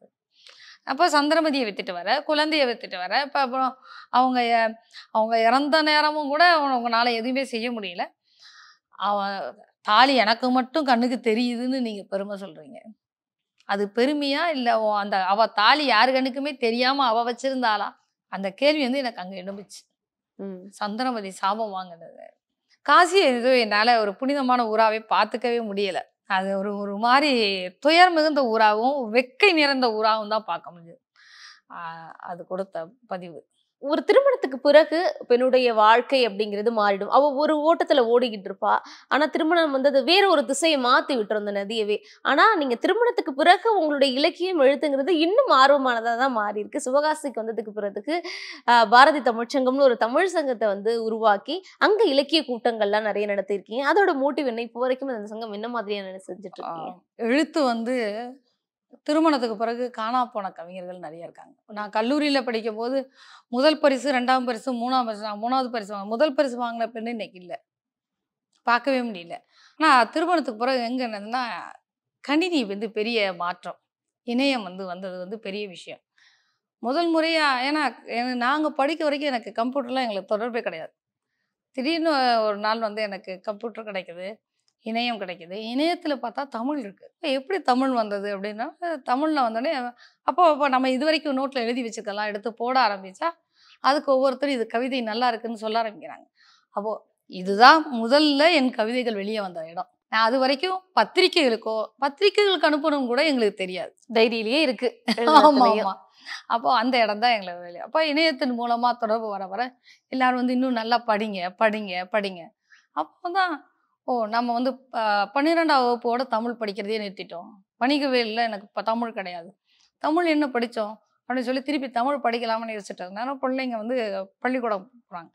அப்போ சந்திரமதியை வித்துட்டு வர, குழந்தைய வித்துட்டு வர. இப்போ அப்புறம் அவங்க இறந்த நேரமும் கூட உங்களால எதுவுமே செய்ய முடியல. தாலி எனக்கு மட்டும் கண்ணுக்கு தெரியுதுன்னு நீங்க பெருமை சொல்றீங்க. அது பெருமையா இல்ல அவ தாலி யாரு கண்ணுக்குமே தெரியாம அவ வச்சிருந்தாளா? அந்த கேள்வி வந்து எனக்கு அங்க எழும்புச்சு. சந்திரமதி சாபம் வாங்கினது. காசியை எதுவும் என்னால ஒரு புனிதமான ஊராவே பார்த்துக்கவே முடியல. அது ஒரு மாதிரி துயர் மிகுந்த ஊராகவும் வெக்கை நிறைந்த ஊராகவும் தான் பார்க்க முடியுது. அது கொடுத்த பதிவு. ஒரு திருமணத்துக்கு பிறகு பெண்ணுடைய வாழ்க்கை அப்படிங்கிறது மாறிடும். அவ ஒரு ஓட்டத்துல ஓடிக்கிட்டு இருப்பா. ஆனா திருமணம் வந்து அது வேற ஒரு திசையை மாத்தி விட்டுரும் அந்த நதியவே. ஆனா நீங்க திருமணத்துக்கு பிறகு உங்களுடைய இலக்கியம் எழுத்துங்கிறது இன்னும் ஆர்வமானதா தான் மாறி இருக்கு. சிவகாசிக்கு வந்ததுக்கு பிறகு பாரதி தமிழ்ச்சங்கம்னு ஒரு தமிழ் சங்கத்தை வந்து உருவாக்கி அங்க இலக்கிய கூட்டங்கள்லாம் நிறைய நடத்திருக்கீங்க. அதோட மோட்டிவ் என்ன? இப்போ வரைக்கும் அந்த சங்கம் என்ன மாதிரியான செஞ்சுட்டு இருக்கீங்க? எழுத்து வந்து திருமணத்துக்கு பிறகு காணா போன கவிஞர்கள் நிறைய இருக்காங்க. நான் கல்லூரியில் படிக்கும் போது முதல் பரிசு, 2ஆம் பரிசு, 3ஆம் பரிசு, 3வது பரிசு முதல் பரிசு வாங்கின பெண்ணு இன்னைக்கு இல்லை, பார்க்கவே முடியல. ஆனால் திருமணத்துக்கு பிறகு எங்கே என்னதுன்னா கணினி வந்து பெரிய மாற்றம், இணையம் வந்து வந்தது வந்து பெரிய விஷயம். முதல் முறையாக ஏன்னா நாங்கள் படிக்க வரைக்கும் எனக்கு கம்ப்யூட்டர்லாம் எங்களுக்கு தொடர்பே கிடையாது. திடீர்னு ஒரு நாள் வந்து எனக்கு கம்ப்யூட்டர் கிடைக்குது, இணையம் கிடைக்குது. இணையத்தில் பார்த்தா தமிழ் இருக்குது. எப்படி தமிழ் வந்தது அப்படின்னா, தமிழில் வந்தோடனே அப்போ நம்ம இது வரைக்கும் நோட்டில் எழுதி வச்சுக்கலாம் எடுத்து போட ஆரம்பித்தா அதுக்கு ஒவ்வொருத்தரும் இது கவிதை நல்லா இருக்குன்னு சொல்ல ஆரம்பிக்கிறாங்க. அப்போது இதுதான் முதல்ல என் கவிதைகள் வெளியே வந்த இடம். நான் அது வரைக்கும் பத்திரிக்கைகளுக்கு அனுப்பணும் கூட எங்களுக்கு தெரியாது. டைரியிலேயே இருக்கு. ஆமாம் ஆமாம். அப்போது அந்த இடம் தான் எங்களை வெளியே. அப்போ இணையத்தின் மூலமாக தொடர்பு வர எல்லாரும் வந்து இன்னும் நல்லா படிங்க. அப்போ தான் நம்ம வந்து 12ஆம் வகுப்போட தமிழ் படிக்கிறதே நிறுத்திட்டோம். வணிகவியலில் எனக்கு இப்போ தமிழ் கிடையாது. தமிழ் என்ன படித்தோம் அப்படின்னு சொல்லி திருப்பி தமிழ் படிக்கலாம்னு யோசிச்சுட்டு நேரம் பிள்ளைங்க வந்து பள்ளிக்கூடம் போகிறாங்க.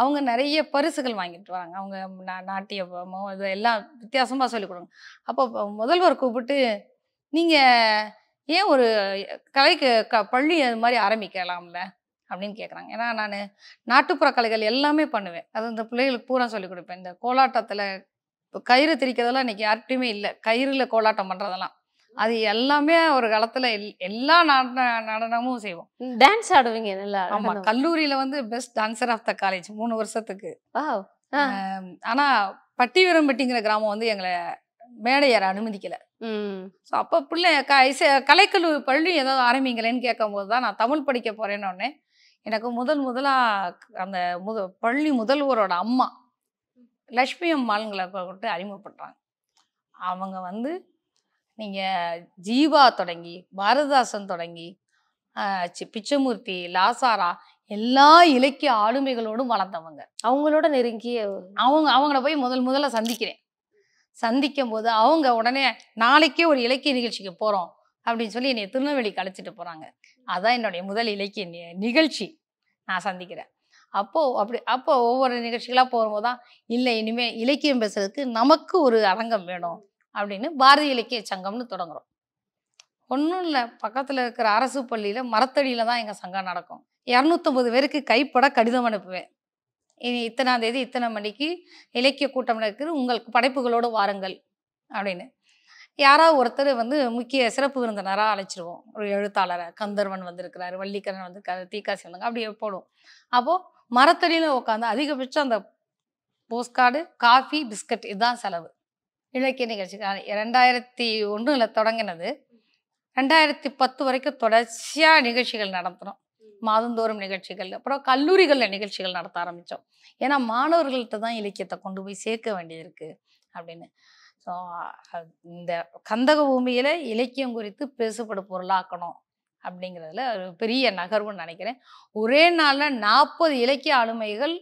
அவங்க நிறைய பரிசுகள் வாங்கிட்டு வராங்க. அவங்க நாட்டியமோ இது எல்லாம் வித்தியாசமாக சொல்லிக் கொடுங்க. அப்போ முதல்வர் கூப்பிட்டு நீங்கள் ஏன் ஒரு கலைக்கு பள்ளி அது மாதிரி ஆரம்பிக்கலாம்ல அப்படின்னு கேட்குறாங்க. ஏன்னா நான் நாட்டுப்புற கலைகள் எல்லாமே பண்ணுவேன். அது அந்த பிள்ளைகளுக்கு பூரா சொல்லிக் கொடுப்பேன். இந்த கோலாட்டத்தில் கயிறு திரிக்கிறதெல்லாம் இன்னைக்கு யார்கிட்டையுமே இல்லை. கயிறுல கோலாட்டம் பண்ணுறதெல்லாம் அது எல்லாமே ஒரு காலத்தில் எல்லா நடனமும் செய்வோம். டான்ஸ் ஆடுவீங்க நல்லா? ஆமாம், கல்லூரியில் வந்து best dancer of the college 3 வருஷத்துக்கு. ஆனால் பட்டிவீரம்பட்டிங்கிற கிராமம் வந்து எங்களை மேடை ஏற அனுமதிக்கலை. ஸோ அப்போ பிள்ளை கலைக்கல்லூரி பள்ளி ஏதாவது ஆரம்பிங்களேன்னு கேட்கும்போது தான் நான் தமிழ் படிக்க போகிறேன்னொடனே எனக்கு முதலாக அந்த பள்ளி முதல்வரோட அம்மா லக்ஷ்மி அம்மாளுங்களை கூப்பிட்டு அறிமுகப்படுறாங்க. அவங்க வந்து நீங்கள் ஜீவா தொடங்கி பாரதிதாசன் தொடங்கி பிச்சமூர்த்தி, லாசாரா எல்லா இலக்கிய ஆளுமைகளோடும் வளர்ந்தவங்க. அவங்களோட நெருங்கிய அவங்கள போய் முதல்ல சந்திக்கும் போது அவங்க உடனே நாளைக்கே ஒரு இலக்கிய நிகழ்ச்சிக்கு போகிறோம் அப்படின்னு சொல்லி என்னை திருநெல்வேலிக்கு அழைச்சிட்டு போகிறாங்க. அதான் என்னுடைய முதல் இலக்கிய நிகழ்ச்சி நான் சந்திக்கிறேன். அப்போ ஒவ்வொரு நிகழ்ச்சிகளாக போகும்போது தான் இல்லை இனிமேல் இலக்கியம் பேசுறதுக்கு நமக்கு ஒரு அரங்கம் வேணும் அப்படின்னு பாரதி இலக்கிய சங்கம்னு தொடங்குறோம். ஒன்றும் இல்லை, பக்கத்தில் இருக்கிற அரசு பள்ளியில் மரத்தடியில் தான் எங்கள் சங்கம் நடக்கும். 250 பேருக்கு கைப்பட கடிதம் அனுப்புவேன். இனி இத்தனாம் தேதி இத்தனை மணிக்கு இலக்கிய கூட்டம் நடக்குது, உங்கள் படைப்புகளோடு வாருங்கள் அப்படின்னு. யாராவது ஒருத்தர் வந்து முக்கிய சிறப்பு விருந்தினராக அழைச்சிருவோம். ஒரு எழுத்தாளரை, கந்தர்வன் வந்திருக்கிறாரு, வள்ளிக்கரன் வந்திருக்காரு, தீக்காசி வந்தாங்க, அப்படியே போடுவோம். அப்போது மரத்தடியில் உட்காந்து அதிகபட்சம் அந்த போஸ்ட்கார்டு, காஃபி, பிஸ்கட் இதுதான் செலவு. இலக்கிய நிகழ்ச்சி 2001 தொடங்கினது. 2010 வரைக்கும் தொடர்ச்சியாக நிகழ்ச்சிகள் நடத்துகிறோம். மாதந்தோறும் நிகழ்ச்சிகள். அப்புறம் கல்லூரிகளில் நிகழ்ச்சிகள் நடத்த ஆரம்பித்தோம். ஏன்னா மாணவர்கள்ட்ட தான் இலக்கியத்தை கொண்டு போய் சேர்க்க வேண்டியிருக்கு அப்படின்னு. ஸோ இந்த கந்தக பூமியில் இலக்கியம் குறித்து பேசப்படும் பொருளாக்கணும் அப்படிங்கிறதுல ஒரு பெரிய நகர்வுன்னு நினைக்கிறேன். ஒரே நாளில் 40 இலக்கிய ஆளுமைகள்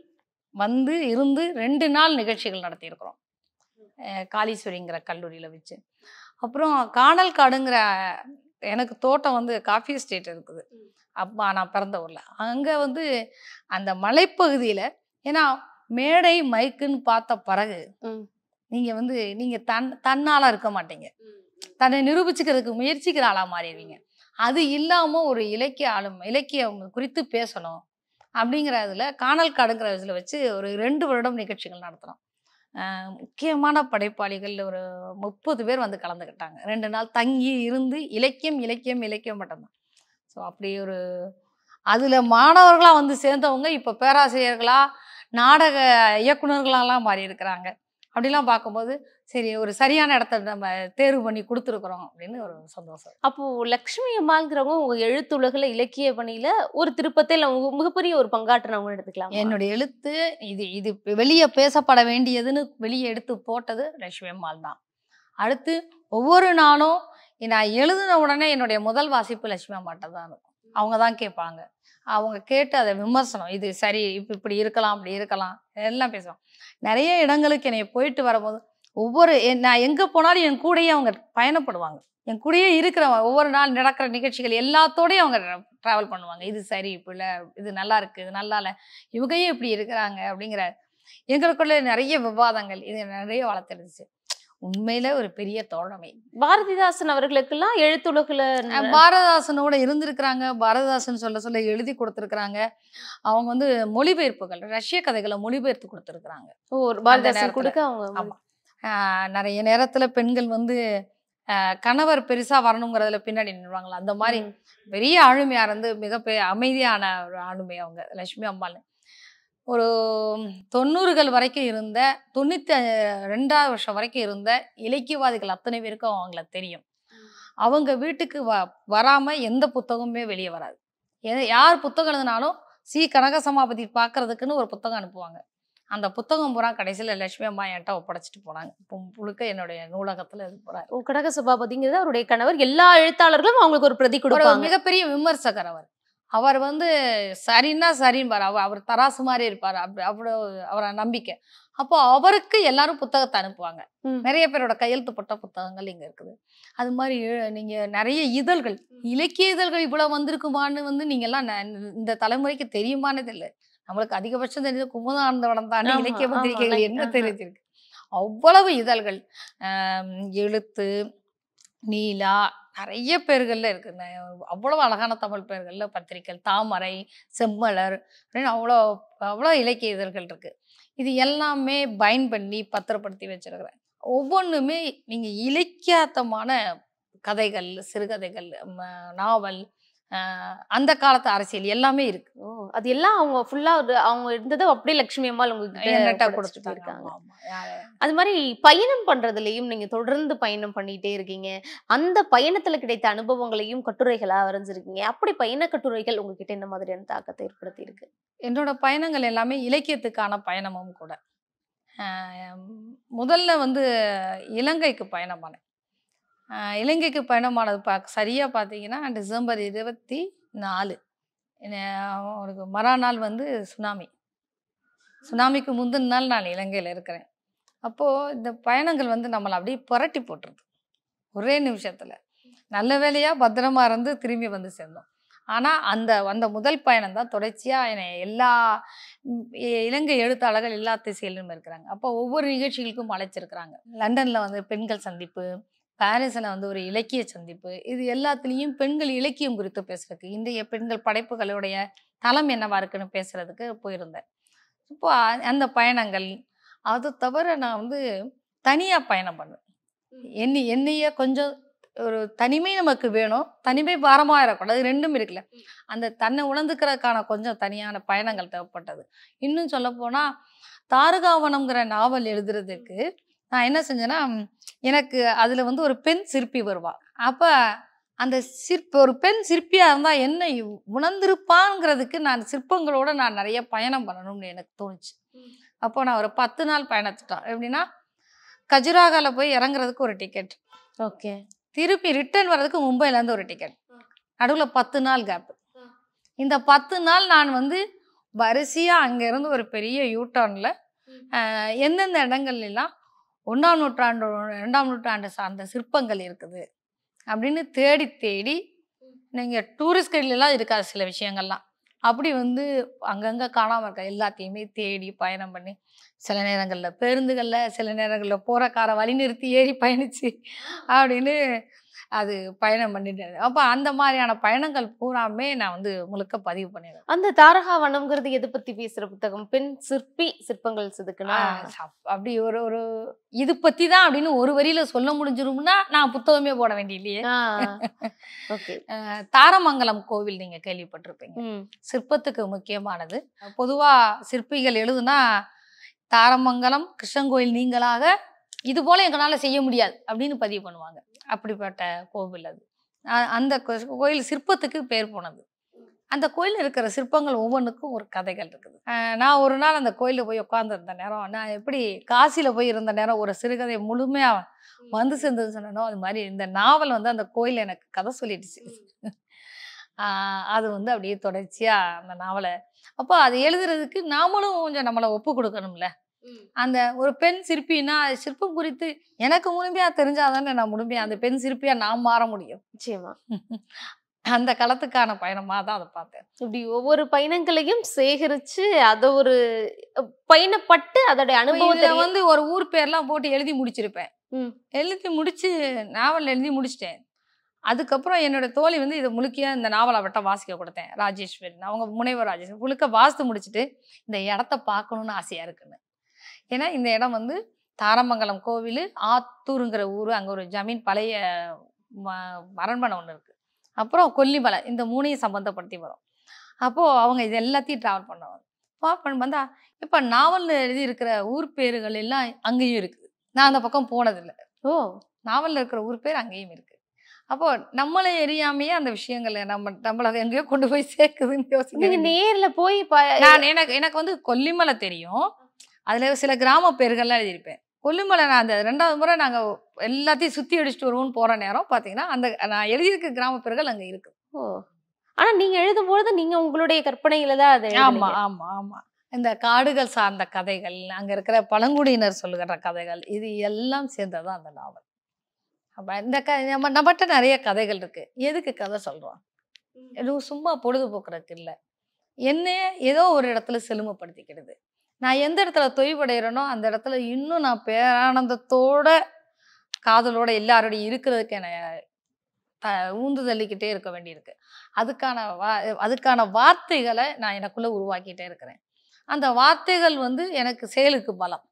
வந்து இருந்து 2 நாள் நிகழ்ச்சிகள் நடத்தியிருக்கிறோம் காளீஸ்வரிங்கிற கல்லூரியில் வச்சு. அப்புறம் காணல் காடுங்கிற எனக்கு தோட்டம் வந்து காஃபி எஸ்டேட் இருக்குது. அப்பா நான் பிறந்த ஊரில் அங்கே வந்து அந்த மலைப்பகுதியில், ஏன்னா மேடை மைக்குன்னு பார்த்த பிறகு நீங்கள் வந்து நீங்கள் தன்னாலாக இருக்க மாட்டீங்க, தன்னை நிரூபிச்சுக்கிறதுக்கு முயற்சிக்கிற ஆளாக மாறிடுவீங்க. அது இல்லாமல் ஒரு இலக்கியம் குறித்து பேசணும் அப்படிங்கிறதுல காணல் காடுங்கிற இதில் வச்சு ஒரு 2 வருடம் நிகழ்ச்சிகள் நடத்துகிறோம். முக்கியமான படைப்பாளிகள் ஒரு 30 பேர் வந்து கலந்துக்கிட்டாங்க. 2 நாள் தங்கி இருந்து இலக்கியம் மட்டும்தான். ஸோ அப்படி ஒரு அதில் மாணவர்களாக வந்து சேர்ந்தவங்க இப்போ பேராசிரியர்களாக, நாடக இயக்குநர்களாலாம் மாறி இருக்கிறாங்க. அப்படிலாம் பார்க்கும்போது சரி ஒரு சரியான இடத்த நம்ம தேர்வு பண்ணி கொடுத்துருக்குறோம் அப்படின்னு ஒரு சந்தோஷம். அப்போது லக்ஷ்மி அம்மாங்கிறவங்க உங்கள் எழுத்துலகில் இலக்கிய பணியில் ஒரு திருப்பத்தில் மிகப்பெரிய ஒரு பங்காற்றினவங்க எடுத்துக்கலாம். என்னுடைய எழுத்து இது வெளியே பேசப்பட வேண்டியதுன்னு வெளியே எடுத்து போட்டது லக்ஷ்மி அம்மாள் தான். அடுத்து ஒவ்வொரு நாளும் நான் எழுதின உடனே என்னுடைய முதல் வாசிப்பு லட்சுமி அம்மாட்ட தான் இருக்கும். அவங்க தான் கேட்பாங்க. அவங்க கேட்டு அதை விமர்சனம், இது சரி, இப்படி இருக்கலாம், அப்படி இருக்கலாம், எல்லாம் பேசுவாங்க. நிறைய இடங்களுக்கு என்னை போயிட்டு வரும்போது நான் எங்கே போனாலும் என் கூடயே அவங்க பயணப்படுவாங்க. என் கூடயே இருக்கிற ஒவ்வொரு நாள் நடக்கிற நிகழ்ச்சிகள் எல்லாத்தோடையும் அவங்க ட்ராவல் பண்ணுவாங்க. இது சரி, இப்போ இல்லை, இது நல்லா இருக்குது, இது நல்லா இல்லை, இவங்க இப்படி இருக்கிறாங்க அப்படிங்கிற எங்களுக்குள்ள நிறைய விவாதங்கள் இது நிறைய வளர்த்துருந்துச்சு. உண்மையில ஒரு பெரிய தோழமை. பாரதிதாசன் அவர்களுக்கெல்லாம் எழுத்துலகில் பாரதிதாசனோட இருந்திருக்கிறாங்க. பாரதிதாசன் சொல்ல எழுதி கொடுத்துருக்குறாங்க. அவங்க வந்து மொழிபெயர்ப்புகள், ரஷ்ய கதைகளை மொழிபெயர்த்து கொடுத்துருக்குறாங்க. பாரதிதாசன் கொடுக்க அவங்க. ஆமாம், நிறைய நேரத்தில் பெண்கள் வந்து கணவர் பெருசா வரணுங்கிறதுல பின்னாடி நின்றுவாங்களா, அந்த மாதிரி பெரிய ஆளுமையா இருந்து மிகப்பெரிய அமைதியான ஒரு ஆளுமை அவங்க லட்சுமி அம்மாள். ஒரு 90கள் வரைக்கும் இருந்த 92வது வருஷம் வரைக்கும் இருந்த இலக்கியவாதிகள் அத்தனை பேருக்கும் அவங்கள தெரியும். அவங்க வீட்டுக்கு வராம எந்த புத்தகமுமே வெளியே வராது. யார் புத்தகம் எழுதினாலும் கனக சபாபதி பார்க்கறதுக்குன்னு ஒரு புத்தகம் அனுப்புவாங்க. அந்த புத்தகம் பூரா கடைசியில் லட்சுமி அம்மா என்கிட்ட ஒப்படைச்சிட்டு போனாங்க. முழுக்க என்னுடைய நூலகத்துல இது போறாரு. கனக சபாபதிங்கிறது அவருடைய கணவர். எல்லா எழுத்தாளர்களும் அவங்களுக்கு ஒரு பிரதி கொடுப்பாங்க. மிகப்பெரிய விமர்சகர் அவர் வந்து சரின்னா சரின்பார். அவர் தராசு மாதிரி இருப்பார். அவ்வளோ அவரை நம்பிக்கை. அப்போ அவருக்கு எல்லாரும் புத்தகத்தை அனுப்புவாங்க. நிறைய பேரோட கையெழுத்து போட்ட புத்தகங்கள் இங்க இருக்குது. அது மாதிரி நீங்க நிறைய இதழ்கள், இலக்கிய இதழ்கள் இவ்வளவு வந்திருக்குமான்னு வந்து நீங்க எல்லாம் இந்த தலைமுறைக்கு தெரியுமானது இல்லை. நம்மளுக்கு அதிகபட்சம் தெரிஞ்ச குமுதானந்தவனம் தானே இலக்கிய பத்திரிகைகள் என்ன தெரிஞ்சிருக்கு. அவ்வளவு இதழ்கள், எழுத்து, நீலா, நிறைய பேர்கள்ல இருக்கு. அவ்வளவு அழகான தமிழ் பெயர்கள்ல பத்திரிகைகள், தாமரை, செம்மலர் அப்படின்னு அவ்வளோ இலக்கிய இதழ்கள் இருக்கு. இது எல்லாமே பயன் பண்ணி பத்திரப்படுத்தி வச்சிருக்கிறேன். ஒவ்வொன்றுமே நீங்க இலக்கியாத்தமான கதைகள், சிறுகதைகள், நாவல், அந்த காலத்து அரசியல் எல்லாமே இருக்கு. அது எல்லாம் அவங்க ஃபுல்லா அவங்க இருந்தது அப்படியே லட்சுமி அம்மாள் உங்ககிட்ட கொடுத்துருக்காங்க. அது மாதிரி பயணம் பண்றதுலயும் நீங்க தொடர்ந்து பயணம் பண்ணிட்டே இருக்கீங்க. அந்த பயணத்துல கிடைத்த அனுபவங்களையும் கட்டுரைகளா வரைஞ்சிருக்கீங்க. அப்படி பயண கட்டுரைகள் உங்ககிட்ட என்ன மாதிரியான தாக்கத்தை ஏற்படுத்தி இருக்கு? என்னோட பயணங்கள் எல்லாமே இலக்கியத்துக்கான பயணமும் கூட. முதல்ல வந்து இலங்கைக்கு பயணமானேன். இலங்கைக்கு பயணமானது சரியாக பார்த்தீங்கன்னா டிசம்பர் 24. ஒரு மறுநாள் வந்து சுனாமிக்கு முந்தின நாள் நான் இலங்கையில் இருக்கிறேன். அப்போது இந்த பயணங்கள் வந்து நம்மளை அப்படியே புரட்டி போட்டுருது ஒரே நிமிஷத்தில். நல்ல வேலையாக பத்திரமா இருந்து திரும்பி வந்து சேர்ந்தோம். ஆனால் அந்த அந்த முதல் பயணம் தான் தொடர்ச்சியாக என்னை எல்லா இலங்கை எழுத்தாளர்கள் எல்லா திசையிலும் இருக்கிறாங்க. அப்போ ஒவ்வொரு நிகழ்ச்சிகளுக்கும் அழைச்சிருக்கிறாங்க. லண்டனில் வந்து பெண்கள் சந்திப்பு, பாரிஸில் வந்து ஒரு இலக்கிய சந்திப்பு, இது எல்லாத்துலேயும் பெண்கள் இலக்கியம் குறித்து பேசுறதுக்கு, இன்றைய பெண்கள் படைப்புகளுடைய தளம் என்னவா இருக்குன்னு பேசுறதுக்கு போயிருந்தேன். இப்போ அந்த பயணங்கள், அது தவிர நான் வந்து தனியாக பயணம் பண்ணுவேன். என்னையே கொஞ்சம் ஒரு தனிமை நமக்கு வேணும், தனிமை பாரமாக இருக்கக்கூடாது, ரெண்டும் இருக்குல்ல. அந்த தன்னை உணர்ந்துக்கிறதுக்கான கொஞ்சம் தனியான பயணங்கள் தேவைப்பட்டது. இன்னும் சொல்லப்போனால் தாரகாவனம்ங்கிற நாவல் எழுதுறதுக்கு நான் என்ன செஞ்சேன்னா, எனக்கு அதில் வந்து ஒரு பெண் சிற்பி வருவா. அப்போ அந்த ஒரு பெண் சிற்பியாக இருந்தால் என்ன உணர்ந்திருப்பாங்கிறதுக்கு நான் சிற்பங்களோட நான் நிறைய பயணம் பண்ணணும்னு எனக்கு தோணுச்சு. அப்போ நான் ஒரு 10 நாள் பயணத்துட்டேன். எப்படின்னா, கஜுராகாவில் போய் இறங்குறதுக்கு ஒரு டிக்கெட், ஓகே, திருப்பி ரிட்டர்ன் வர்றதுக்கு மும்பைலேருந்து ஒரு டிக்கெட், நடுவில் 10 நாள் கேப்பு. இந்த 10 நாள் நான் வந்து வரிசையாக அங்கேருந்து ஒரு பெரிய யூட்டர்னில் எந்தெந்த இடங்கள்லாம் 1ஆம் நூற்றாண்டு 2ஆம் நூற்றாண்டு சார்ந்த சிற்பங்கள் இருக்குது அப்படின்னு தேடி தேடி, நீங்கள் டூரிஸ்ட் கைட்லாம் இருக்காது சில விஷயங்கள்லாம், அப்படி வந்து அங்கங்கே காணாமல் இருக்க எல்லாத்தையுமே தேடி பயணம் பண்ணி, சில நேரங்களில் பேருந்துகளில், சில நேரங்களில் போகிற காரை வழி நிறுத்தி ஏறி பயணிச்சு அப்படின்னு அது பயணம் பண்ணிட்டு. அப்போ அந்த மாதிரியான பயணங்கள் பூராமே நான் வந்து முழுக்க பதிவு பண்ணிடுவேன். அந்த தாரகாவனம்ங்கிறது எதை பத்தி பேசுற புத்தகம்? பெண் சிற்பி சிற்பங்கள் செதுக்குனா அப்படி ஒரு இது பத்தி தான் அப்படின்னு ஒரு வரியில சொல்ல முடிஞ்சிரும்னா நான் புத்தகமே போட வேண்டியில்லையே. தாரமங்கலம் கோவில் நீங்க கேள்விப்பட்டிருப்பீங்க, சிற்பத்துக்கு முக்கியமானது. பொதுவா சிற்பிகள் எழுதுனா தாரமங்கலம் கிருஷ்ணன் கோயில் நீங்களாக இது போல எங்களால செய்ய முடியாது அப்படின்னு பதிவு பண்ணுவாங்க. அப்படிப்பட்ட கோவில் அது. அந்த கோயில் சிற்பத்துக்கு பேர் போனது. அந்த கோயிலில் இருக்கிற சிற்பங்கள் ஒவ்வொன்றுக்கும் ஒரு கதைகள் இருக்குது. நான் ஒரு நாள் அந்த கோயிலில் போய் உட்காந்துருந்த நேரம், நான் எப்படி காசியில் போய் இருந்த நேரம் ஒரு சிறுகதை முழுமையாக வந்து சேர்ந்தது சொன்னனோ, அது மாதிரி இந்த நாவல் வந்து அந்த கோயில் எனக்கு கதை சொல்லிடுச்சு. அது வந்து அப்படியே தொடர்ச்சியாக அந்த நாவலை, அப்போ அது எழுதுறதுக்கு நாமளும் கொஞ்சம் நம்மளை ஒப்பு கொடுக்கணும்ல. அந்த ஒரு பெண் சிற்பின்னா சிற்பம் குறித்து எனக்கு முழுமையா தெரிஞ்சாதானே நான் முழுமையா அந்த பெண் சிற்பியா நான் மாற முடியும். நிச்சயமா அந்த களத்துக்கான பயணமா தான் அதை பார்த்தேன். இப்படி ஒவ்வொரு பயணங்களையும் சேகரிச்சு அதை ஒரு பயணப்பட்டு அதோட அனுபவத்தை வந்து ஒரு ஊர் பேர்லாம் போட்டு எழுதி முடிச்சிருப்பேன். எழுதி முடிச்சு நாவல் எழுதி முடிச்சிட்டேன். அதுக்கப்புறம் என்னோட தோழி வந்து இதை முழுக்கியா இந்த நாவலை அவட்ட வாசிக்க கொடுத்தேன், ராஜேஸ்வரி, அவங்க முனைவர் ராஜேஸ்வரி. முழுக்க வாசித்து முடிச்சுட்டு இந்த இடத்த பார்க்கணும்னு ஆசையா இருக்குன்னு. ஏன்னா இந்த இடம் வந்து தாரமங்கலம் கோவில், ஆத்தூருங்கிற ஊர், அங்கே ஒரு ஜமீன் பழைய அரண்மனை ஒன்று இருக்குது, அப்புறம் கொல்லிமலை, இந்த 3ஐயும் சம்மந்தப்படுத்தி வரும். அப்போது அவங்க இது எல்லாத்தையும் ட்ராவல் பண்ணுவாங்க. வந்தா இப்போ நாவலில் எழுதி இருக்கிற ஊர் பேர்கள் எல்லாம் அங்கேயும் இருக்குது. நான் அந்த பக்கம் போனதில்லை. நாவலில் இருக்கிற ஊர் பேர் அங்கேயும் இருக்குது. அப்போது நம்மளை எரியாமையே அந்த விஷயங்களை நம்மளை எங்கேயோ கொண்டு போய் சேர்க்குதுன்னு யோசிக்க. நேரில் போய் எனக்கு வந்து கொல்லிமலை தெரியும், அதில் சில கிராம பேர்கள்லாம் எழுதியிருப்பேன். கொல்லிமலை நான் அந்த 2வது முறை நாங்கள் எல்லாத்தையும் சுற்றி அடிச்சுட்டு வருவோம்னு போகிற நேரம் பார்த்தீங்கன்னா அந்த நான் எழுதியிருக்க கிராம பேர்கள் அங்கே இருக்குது. ஆனால் நீங்கள் எழுதும்பொழுது நீங்கள் உங்களுடைய கற்பனையில தான் அது. ஆமாம் ஆமாம் ஆமாம். இந்த காடுகள் சார்ந்த கதைகள், அங்கே இருக்கிற பழங்குடியினர் சொல்லுகிற கதைகள், இது எல்லாம் சேர்ந்ததான் அந்த நாவல். அப்போ இந்த நம்மகிட்ட நிறைய கதைகள் இருக்குது. எதுக்கு கதை சொல்கிறோம்? எதுவும் சும்மா பொழுதுபோக்குறதுக்கு இல்லை, என்னையே ஏதோ ஒரு இடத்துல செழுமைப்படுத்திக்கிடுது. நான் எந்த இடத்துல தொய்வடைகிறேனோ அந்த இடத்துல இன்னும் நான் பேரானந்தத்தோட காதலோட எல்லாரோடையும் இருக்கிறதுக்கு என்னை ஊந்துதள்ளிக்கிட்டே இருக்க வேண்டியிருக்கு. அதுக்கான வார்த்தைகளை நான் எனக்குள்ளே உருவாக்கிட்டே இருக்கிறேன். அந்த வார்த்தைகள் வந்து எனக்கு செயலுக்கு பலம்,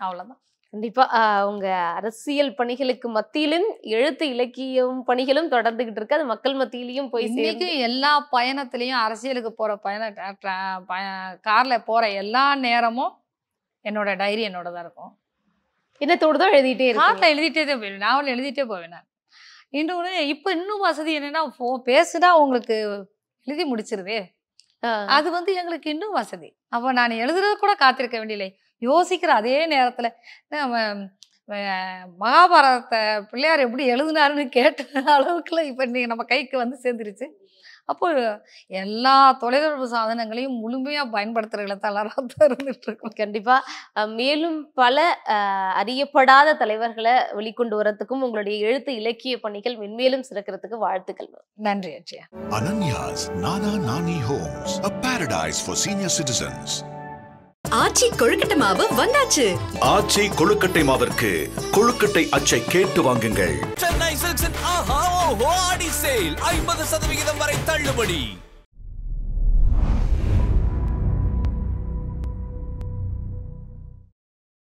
அவ்வளோதான். கண்டிப்பா உங்க அரசியல் பணிகளுக்கு மத்தியிலும் எழுத்து இலக்கியம் பணிகளும் தொடர்ந்துகிட்டு இருக்கு. அது மக்கள் மத்தியிலையும் போய் இன்னைக்கு எல்லா பயணத்திலையும், அரசியலுக்கு போற கார்ல போற எல்லா நேரமும் என்னோட டைரி என்னோட தான் இருக்கும். என்ன தோடுதோ எழுதிட்டே இருக்கு. கார்ல எழுதிட்டே தான் போயிடுவேன், நாவல் எழுதிட்டே போவேன் நான். இன்னொன்று இப்போ இன்னும் வசதி என்னன்னா, பேசுனா உங்களுக்கு எழுதி முடிச்சிருதே, அது வந்து எங்களுக்கு இன்னும் வசதி. அப்போ நான் எழுதுறது கூட காத்திருக்க வேண்டியதில்லை. யோசிக்கிற அதே நேரத்தில் மகாபாரதத்தை பிள்ளையார் எப்படி எழுதினாருன்னு கேட்ட அளவுக்குலாம் இப்போ நீங்கள் நம்ம கைக்கு வந்து சேர்ந்துருச்சு. அப்போ எல்லா தொலைத்தொடர்பு சாதனங்களையும் முழுமையாக பயன்படுத்துகிற எழுத்தாளராக தான் இருந்துட்டு இருக்கோம். கண்டிப்பா மேலும் பல அறியப்படாத தலைவர்களை வெளிக்கொண்டு வரதுக்கும் உங்களுடைய எழுத்து இலக்கிய பணிகள் மென்மேலும் சிறக்கிறதுக்கு வாழ்த்துக்கள். நன்றி அஜயா. Ananya's Nana Nani Homes, a paradise for senior citizens. ஆச்சி கொழுக்கட்டை மாவு வந்தாச்சு. ஆச்சி கொழுக்கட்டை மாவிற்கு கொழுக்கட்டை அச்சை கேட்டு வாங்குங்கள். சென்னை சில்க்ஸின் ஆஹா ஓஹோ ஆடி சேல் 50% வரை தள்ளுபடி.